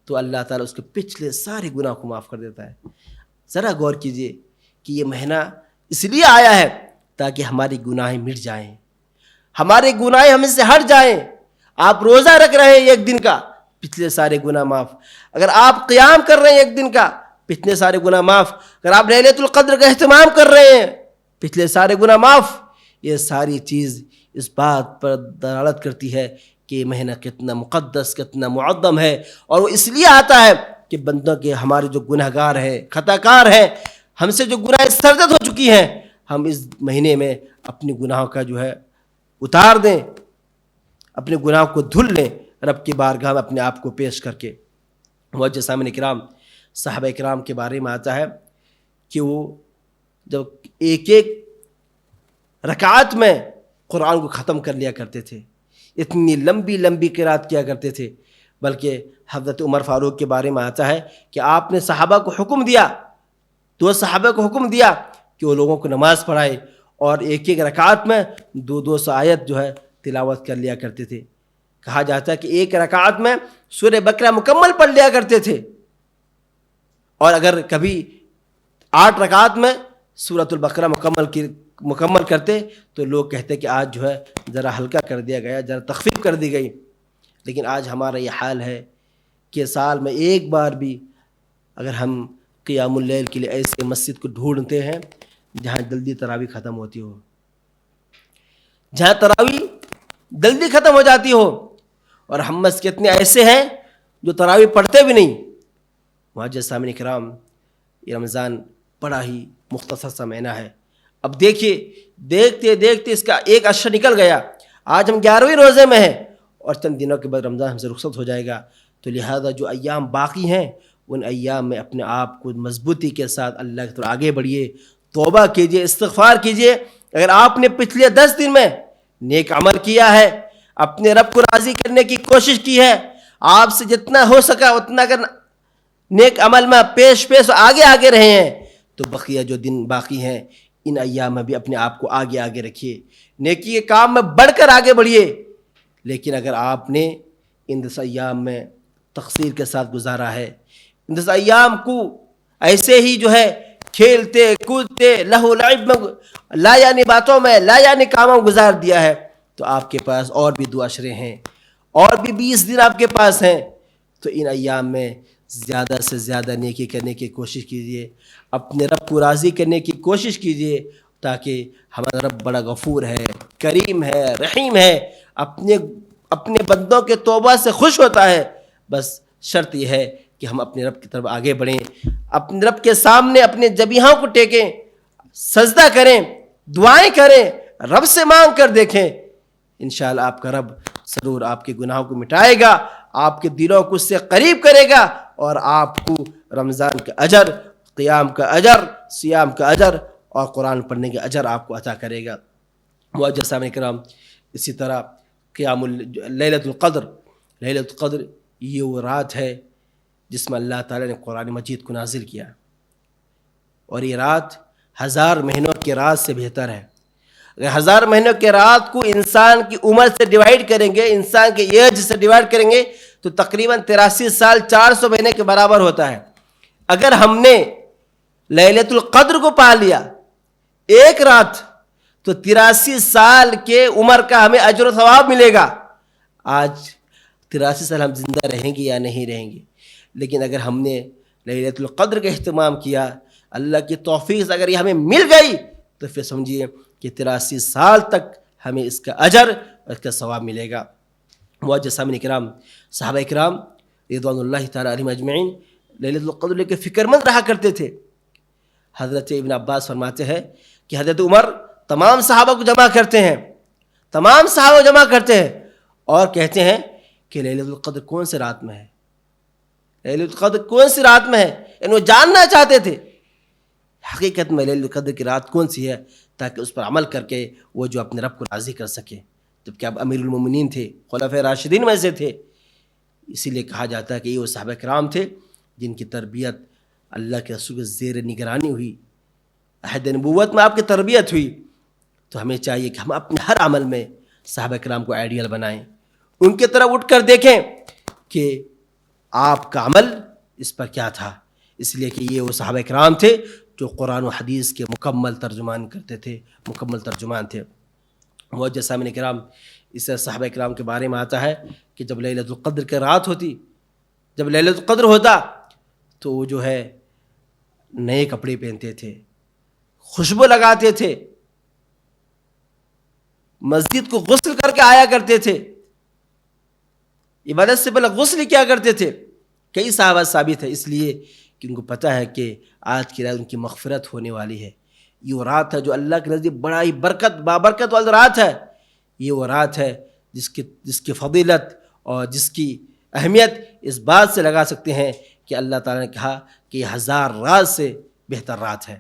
Speaker 2: تو اللہ تعالیٰ اس کے پچھلے سارے گناہ کو معاف کر دیتا ہے. ذرا غور کیجئے کہ یہ مہینہ اس لیے آیا ہے تاکہ ہماری گناہیں مٹ جائیں، ہمارے گناہیں ہمیں سے ہٹ جائیں. آپ روزہ رکھ رہے ہیں 1 دن کا، پچھلے سارے گناہ معاف. اگر آپ قیام کر رہے ہیں ایک دن کا, پچھلے سارے گناہ معاف. اگر آپ لیلۃ القدر کا اہتمام کر رہے ہیں, پچھلے سارے گناہ معاف. یہ ساری چیز اس بات پر دلالت کرتی ہے کہ یہ مہینہ کتنا مقدس, کتنا معظم ہے. اور وہ اس لیے آتا ہے کہ بندوں کے, ہمارے جو گناہ گار ہیں, خطا کار ہیں, ہم سے جو گناہ سرزد ہو چکی ہیں, ہم اس مہینے میں اپنے گناہوں کا جو ہے اتار دیں, اپنے گناہوں کو دھل لیں رب کی بارگاہ میں اپنے آپ کو پیش کر کے. معزز سامعین کرام, صحابہ کرام کے بارے میں آتا ہے کہ وہ جب ایک ایک رکعت میں قرآن کو ختم کر لیا کرتے تھے, اتنی لمبی لمبی قرات کیا کرتے تھے. بلکہ حضرت عمر فاروق کے بارے میں آتا ہے کہ آپ نے صحابہ کو حکم دیا, 2 صحابہ کو حکم دیا کہ وہ لوگوں کو نماز پڑھائے, اور ایک ایک رکعت میں 200 آیت جو ہے تلاوت کر لیا کرتے تھے. کہا جاتا ہے کہ ایک رکعت میں سورہ بقرہ مکمل پڑھ لیا کرتے تھے, اور اگر کبھی 8 رکعت میں سورۃ البقرہ مکمل کرتے تو لوگ کہتے کہ آج جو ہے ذرا ہلکا کر دیا گیا, ذرا تخفیف کر دی گئی. لیکن آج ہمارا یہ حال ہے کہ سال میں ایک بار بھی اگر ہم قیام اللیل کے لیے ایسے مسجد کو ڈھونڈتے ہیں جہاں جلدی تراویح ختم ہوتی ہو, جہاں تراویح جلدی ختم ہو جاتی ہو, اور ہم میں سے کتنے ایسے ہیں جو تراویح پڑھتے بھی نہیں. معزز سامعین کرام, یہ رمضان بڑا ہی مختصر سا مہینہ ہے. اب دیکھیے, دیکھتے دیکھتے اس کا ایک عشر نکل گیا. آج ہم 11ویں روزے میں ہیں اور چند دنوں کے بعد رمضان ہم سے رخصت ہو جائے گا. تو لہذا جو ایام باقی ہیں ان ایام میں اپنے آپ کو مضبوطی کے ساتھ اللہ کی طرف آگے بڑھیے, توبہ کیجیے, استغفار کیجیے. اگر آپ نے پچھلے 10 دن میں نیک عمل کیا ہے, اپنے رب کو راضی کرنے کی کوشش کی ہے, آپ سے جتنا ہو سکا اتنا اگر نیک عمل میں پیش آگے رہے ہیں, تو بقیہ جو دن باقی ہیں ان ایام میں بھی اپنے آپ کو آگے رکھیے, نیکی کے کام میں بڑھ کر آگے بڑھیے. لیکن اگر آپ نے ان 10 ایام میں تقصیر کے ساتھ گزارا ہے, ان 10 ایام کو ایسے ہی جو ہے کھیلتے کودتے لہو لعب میں, لا یعنی باتوں میں, لا یعنی کاموں میں گزار دیا ہے, تو آپ کے پاس اور بھی 2 عشرے ہیں, اور بھی 20 دن آپ کے پاس ہیں. تو ان ایام میں زیادہ سے زیادہ نیکی کرنے کی کوشش کیجیے, اپنے رب کو راضی کرنے کی کوشش کیجیے, تاکہ ہمارا رب بڑا غفور ہے, کریم ہے, رحیم ہے, اپنے بندوں کے توبہ سے خوش ہوتا ہے. بس شرط یہ ہے کہ ہم اپنے رب کی طرف آگے بڑھیں, اپنے رب کے سامنے اپنے جبیہوں کو ٹیکیں, سجدہ کریں, دعائیں کریں, رب سے مانگ کر دیکھیں. انشاءاللہ آپ کا رب ضرور آپ کے گناہوں کو مٹائے گا, آپ کے دلوں کو اس سے قریب کرے گا, اور آپ کو رمضان کا اجر, قیام کا اجر, صیام کا اجر اور قرآن پڑھنے کا اجر آپ کو عطا کرے گا. معزز سامعین کرام, اسی طرح لیلۃ القدر یہ وہ رات ہے جس میں اللہ تعالیٰ نے قرآن مجید کو نازل کیا, اور یہ رات 1000 مہینوں کی رات سے بہتر ہے. اگر 1000 مہینوں کے رات کو انسان کی عمر سے ڈیوائڈ کریں گے, انسان کے ایج سے ڈیوائڈ کریں گے, تو تقریباً 83 سال 400 مہینے کے برابر ہوتا ہے. اگر ہم نے لیلۃ القدر کو پا لیا ایک رات, تو 83 سال کے عمر کا ہمیں اجر و ثواب ملے گا. آج 83 سال ہم زندہ رہیں گے یا نہیں رہیں گے, لیکن اگر ہم نے لیلۃ القدر کا اہتمام کیا, اللہ کی توفیق اگر یہ ہمیں مل گئی, تو پھر سمجھیے کہ 83 سال تک ہمیں اس کا اجر اور اس کا ثواب ملے گا. معزز سامعین کرام, صحابہ کرام رضوان اللہ تعالیٰ علیہم اجمعین لیلۃ القدر لے کے فکر مند رہا کرتے تھے. حضرت ابن عباس فرماتے ہیں کہ حضرت عمر تمام صحابہ کو جمع کرتے ہیں, اور کہتے ہیں کہ لیلۃ القدر کون سی رات میں ہے, لیلۃ القدر کون سی رات میں ہے, یعنی وہ جاننا چاہتے تھے حقیقت میں لیلۃ القدر کی رات کون سی ہے, تاکہ اس پر عمل کر کے وہ جو اپنے رب کو راضی کر سکے. جبکہ اب امیر المومنین تھے, خلفائے راشدین میں سے تھے, اسی لیے کہا جاتا ہے کہ یہ وہ صحابہ کرام تھے جن کی تربیت اللہ کے رسول کے زیر نگرانی ہوئی, عہد نبوت میں آپ کی تربیت ہوئی. تو ہمیں چاہیے کہ ہم اپنے ہر عمل میں صحابہ کرام کو آئیڈیل بنائیں, ان کی طرف اٹھ کر دیکھیں کہ آپ کا عمل اس پر کیا تھا. اس لیے کہ یہ وہ صحابہ کرام تھے جو قرآن و حدیث کے مکمل ترجمان کرتے تھے, مکمل ترجمان تھے. معزز سامعین کرام, اس سے صحابہ کرام کے بارے میں آتا ہے کہ جب لیلۃ القدر کی رات ہوتی جب لیلۃ القدر ہوتا تو وہ جو ہے نئے کپڑے پہنتے تھے، خوشبو لگاتے تھے، مسجد کو غسل کر کے آیا کرتے تھے، عبادت سے پہلے غسل کیا کرتے تھے. کئی صحابہ ثابت ہے، اس لیے کہ ان کو پتہ ہے کہ آج کی رات ان کی مغفرت ہونے والی ہے. یہ وہ رات ہے جو اللہ کے نزدیک بڑا ہی بابرکت والی رات ہے. یہ وہ رات ہے جس کی فضیلت اور جس کی اہمیت اس بات سے لگا سکتے ہیں کہ اللہ تعالیٰ نے کہا کہ یہ 1000 رات سے بہتر رات ہے.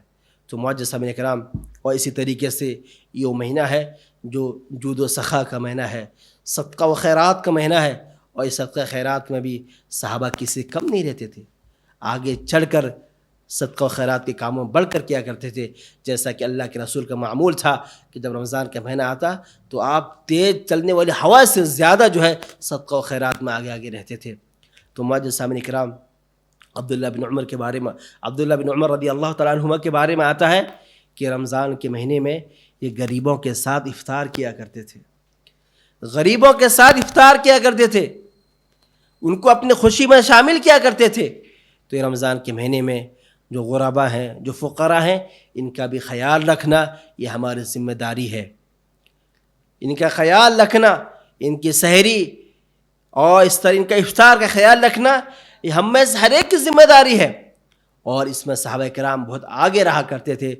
Speaker 2: تو معزز سامعین کرام، اور اسی طریقے سے یہ وہ مہینہ ہے جو جود و سخا کا مہینہ ہے، صدقہ و خیرات کا مہینہ ہے. اور اس صدقہ خیرات میں بھی صحابہ کسی کم نہیں رہتے تھے، آگے چڑھ کر صدقہ و خیرات کے کاموں بڑھ کر کیا کرتے تھے. جیسا کہ اللہ کے رسول کا معمول تھا کہ جب رمضان کا مہینہ آتا تو آپ تیز چلنے والی ہوا سے زیادہ جو ہے صدقہ و خیرات میں آگے رہتے تھے. تو معزز سامعین کرام، عبداللہ بن عمر رضی اللہ تعالیٰ عنہما کے بارے میں آتا ہے کہ رمضان کے مہینے میں یہ غریبوں کے ساتھ افطار کیا کرتے تھے، غریبوں کے ساتھ افطار کیا کرتے تھے، ان کو اپنی خوشی میں شامل کیا کرتے تھے. تو یہ رمضان کے مہینے میں جو غربا ہیں، جو فقراء ہیں، ان کا بھی خیال رکھنا یہ ہماری ذمہ داری ہے. ان کا خیال رکھنا، ان کی سحری اور اس طرح ان کا افطار کا خیال رکھنا یہ ہم میں سے ہر ایک کی ذمہ داری ہے. اور اس میں صحابہ کرام بہت آگے رہا کرتے تھے.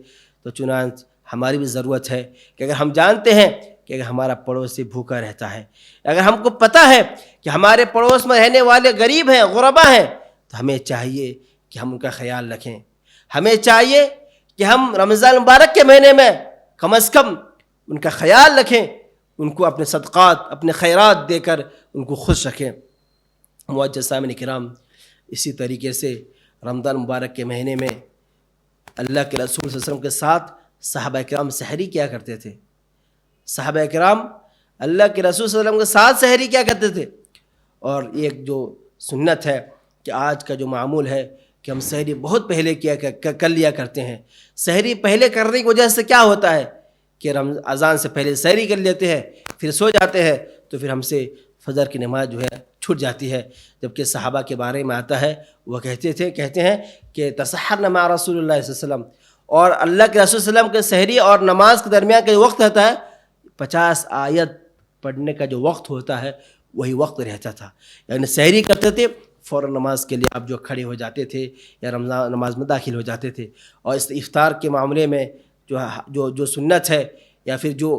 Speaker 2: تو چنانچہ ہماری بھی ضرورت ہے کہ اگر ہم جانتے ہیں کہ اگر ہمارا پڑوسی بھوکا رہتا ہے، اگر ہم کو پتہ ہے کہ ہمارے پڑوس میں رہنے والے غریب ہیں، غربا ہیں، تو ہمیں چاہیے کہ ہم ان کا خیال رکھیں. ہمیں چاہیے کہ ہم رمضان مبارک کے مہینے میں کم از کم ان کا خیال رکھیں، ان کو اپنے صدقات، اپنے خیرات دے کر ان کو خوش رکھیں. معزز سامعین کرام، اسی طریقے سے رمضان مبارک کے مہینے میں اللہ کے رسول صلی اللہ علیہ وسلم کے ساتھ صحابہ کرام سحری کیا کرتے تھے. صحابہ کرام اللہ کے رسول صلی اللہ علیہ وسلم کے ساتھ سحری کیا کرتے تھے. اور ایک جو سنت ہے کہ آج کا جو معمول ہے کہ ہم سحری بہت پہلے کر لیا کرتے ہیں. سحری پہلے کرنے کی وجہ سے کیا ہوتا ہے کہ اذان سے پہلے سحری کر لیتے ہیں، پھر سو جاتے ہیں، تو پھر ہم سے فجر کی نماز جو ہے چھوٹ جاتی ہے. جبکہ صحابہ کے بارے میں آتا ہے، وہ کہتے ہیں کہ تسحرنا مع رسول اللہ صلی اللہ علیہ وسلم، اور اللہ کے رسول صلی اللہ علیہ وسلم کے سحری اور نماز کے درمیان کا جو وقت ہوتا ہے 50 آیت پڑھنے کا جو وقت ہوتا ہے وہی وقت رہتا تھا. یعنی سحری کرتے تھے، فوراً نماز کے لیے آپ جو کھڑے ہو جاتے تھے یا رمضان نماز میں داخل ہو جاتے تھے. اور اس افطار کے معاملے میں جو سنت ہے یا پھر جو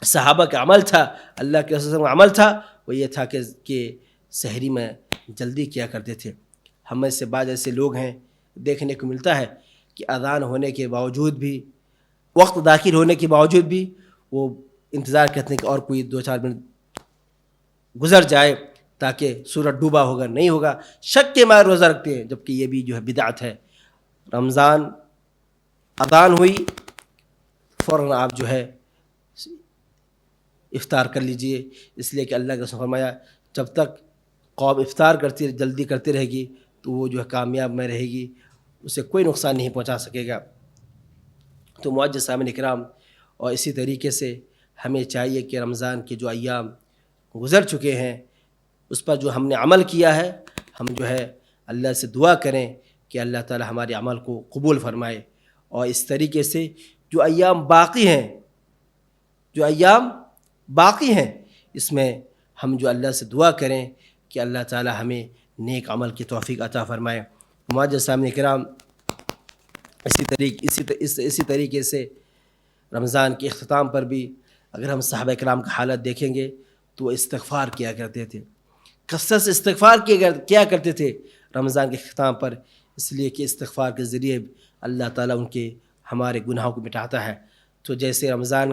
Speaker 2: صحابہ کا عمل تھا، اللہ کے رسول کا عمل تھا، وہ یہ تھا کہ سحری میں جلدی کیا کرتے تھے. ہم میں سے بعض ایسے لوگ ہیں دیکھنے کو ملتا ہے کہ اذان ہونے کے باوجود بھی، وقت داخل ہونے کے باوجود بھی وہ انتظار کرتے ہیں کہ اور کوئی 2-4 منٹ گزر جائے تاکہ سورج ڈوبا ہوگا نہیں ہوگا، شک کے مارے روزہ رکھتے ہیں. جبکہ یہ بھی جو ہے بدعت ہے. رمضان اذان ہوئی فوراً آپ جو ہے افطار کر لیجئے، اس لیے کہ اللہ کے رسول نے فرمایا جب تک قوم افطار جلدی کرتی رہے گی تو وہ جو ہے کامیاب میں رہے گی، اسے کوئی نقصان نہیں پہنچا سکے گا. تو معزز سامعین کرام، اور اسی طریقے سے ہمیں چاہیے کہ رمضان کے جو ایام گزر چکے ہیں اس پر جو ہم نے عمل کیا ہے، ہم جو ہے اللہ سے دعا کریں کہ اللہ تعالی ہمارے عمل کو قبول فرمائے. اور اس طریقے سے جو ایام باقی ہیں اس میں ہم جو اللہ سے دعا کریں کہ اللہ تعالی ہمیں نیک عمل کی توفیق عطا فرمائے. معزز سامعین کرام، اسی طریقے سے رمضان کے اختتام پر بھی اگر ہم صحابہ کرام کا حالت دیکھیں گے تو وہ استغفار کیا کرتے تھے، کثرت سے استغفار کیا کرتے تھے رمضان کے اختتام پر. اس لیے کہ استغفار کے ذریعے اللہ تعالیٰ ہمارے گناہوں کو مٹاتا ہے. تو جیسے رمضان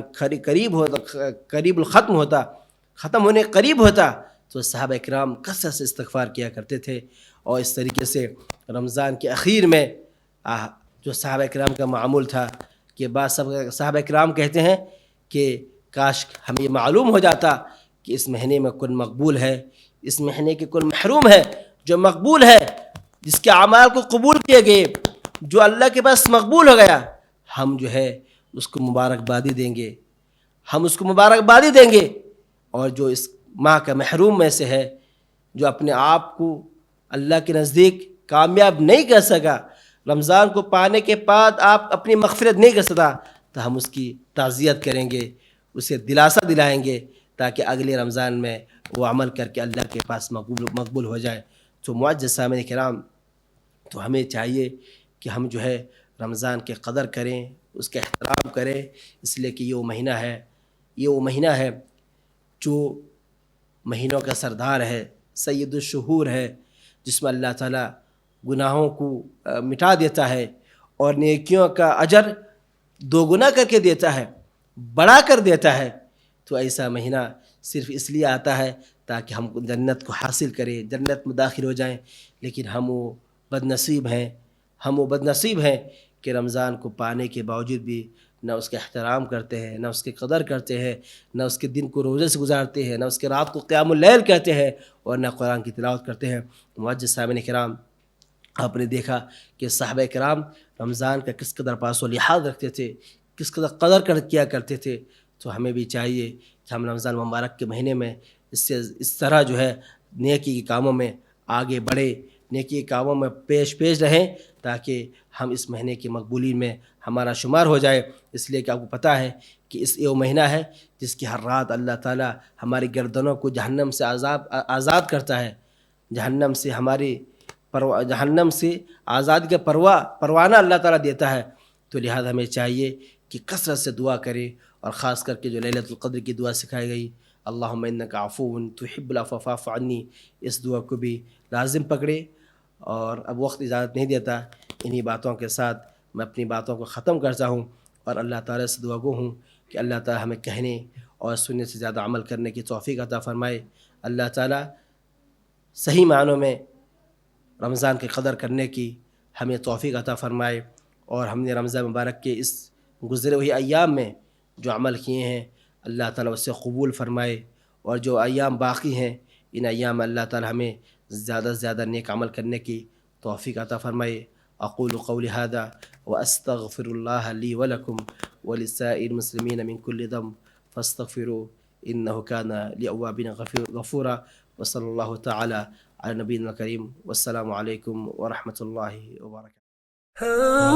Speaker 2: ختم ہونے قریب ہوتا تو صحابہ کرام کثرت سے استغفار کیا کرتے تھے. اور اس طریقے سے رمضان کے اخیر میں جو صحابہ کرام کا معمول تھا کہ بعض صحابہ کرام کہتے ہیں کہ کاش ہمیں یہ معلوم ہو جاتا کہ اس مہینے میں کن مقبول ہے، اس مہینے کے کن محروم ہے. جو مقبول ہے، جس کے اعمال کو قبول کیے گئے، جو اللہ کے پاس مقبول ہو گیا، ہم جو ہے اس کو مبارکبادی دیں گے. اور جو اس ماہ کا محروم میں سے ہے، جو اپنے آپ کو اللہ کے نزدیک کامیاب نہیں کر سکا، رمضان کو پانے کے بعد آپ اپنی مغفرت نہیں کر سکتا، تو ہم اس کی تعزیت کریں گے، اسے دلاسا دلائیں گے تاکہ اگلے رمضان میں وہ عمل کر کے اللہ کے پاس مقبول ہو جائے۔ تو معزز سامعین کرام، تو ہمیں چاہیے کہ ہم جو ہے رمضان کے قدر کریں، اس کا احترام کریں، اس لیے کہ یہ وہ مہینہ ہے جو مہینوں کا سردار ہے، سید الشہور ہے، جس میں اللہ تعالیٰ گناہوں کو مٹا دیتا ہے اور نیکیوں کا اجر دوگنا کر کے دیتا ہے، بڑا کر دیتا ہے۔ تو ایسا مہینہ صرف اس لیے آتا ہے تاکہ ہم جنت کو حاصل کریں، جنت میں داخل ہو جائیں، لیکن ہم وہ بد نصیب ہیں کہ رمضان کو پانے کے باوجود بھی نہ اس کا احترام کرتے ہیں، نہ اس کی قدر کرتے ہیں، نہ اس کے دن کو روزے سے گزارتے ہیں، نہ اس کے رات کو قیام اللیل کہتے ہیں، اور نہ قرآن کی تلاوت کرتے ہیں۔ معزز سامعین کرام، آپ نے دیکھا کہ صحابہ کرام رمضان کا کس قدر پاس و لحاظ رکھتے تھے، کس قدر قدر کیا کرتے تھے۔ تو ہمیں بھی چاہیے کہ ہم رمضان مبارک کے مہینے میں اس طرح جو ہے نیکی کے کاموں میں آگے بڑھے، نیکی کے کاموں میں پیش رہیں، تاکہ ہم اس مہینے کی مقبولی میں ہمارا شمار ہو جائے۔ اس لیے کہ آپ کو پتہ ہے کہ اس یہ مہینہ ہے جس کی ہر رات اللہ تعالیٰ ہماری گردنوں کو جہنم سے آزاد کرتا ہے، جہنم سے آزادی کا پروانہ اللہ تعالیٰ دیتا ہے۔ تو لہذا ہمیں چاہیے کہ کثرت سے دعا کرے، اور خاص کر کے جو لیلۃ القدر کی دعا سکھائی گئی، اللہم انک عفو تحب العفو فاعف عنی، اس دعا کو بھی لازم پکڑے۔ اور اب وقت اجازت نہیں دیتا، انہی باتوں کے ساتھ میں اپنی باتوں کو ختم کرتا ہوں، اور اللہ تعالیٰ سے دعا گو ہوں کہ اللہ تعالیٰ ہمیں کہنے اور سننے سے زیادہ عمل کرنے کی توفیق عطا فرمائے۔ اللہ تعالیٰ صحیح معنوں میں رمضان کی قدر کرنے کی ہمیں توفیق عطا فرمائے، اور ہم نے رمضان مبارک کے اس گزرے ہوئے ایام میں جو عمل کیے ہیں اللہ تعالیٰ اس سے قبول فرمائے، اور جو ایام باقی ہیں ان ایام میں اللہ تعالیٰ ہمیں زیادہ سے زیادہ نیک عمل کرنے کی توفیق عطا فرمائے۔ اقول قولی هذا واستغفر الله لي ولكم ولسائر المسلمين من كل ذنب فاستغفروه انه كان لأوابين غفورا، وصلى الله تعالى على نبينا الكريم، والسلام عليكم ورحمة الله وبركاته۔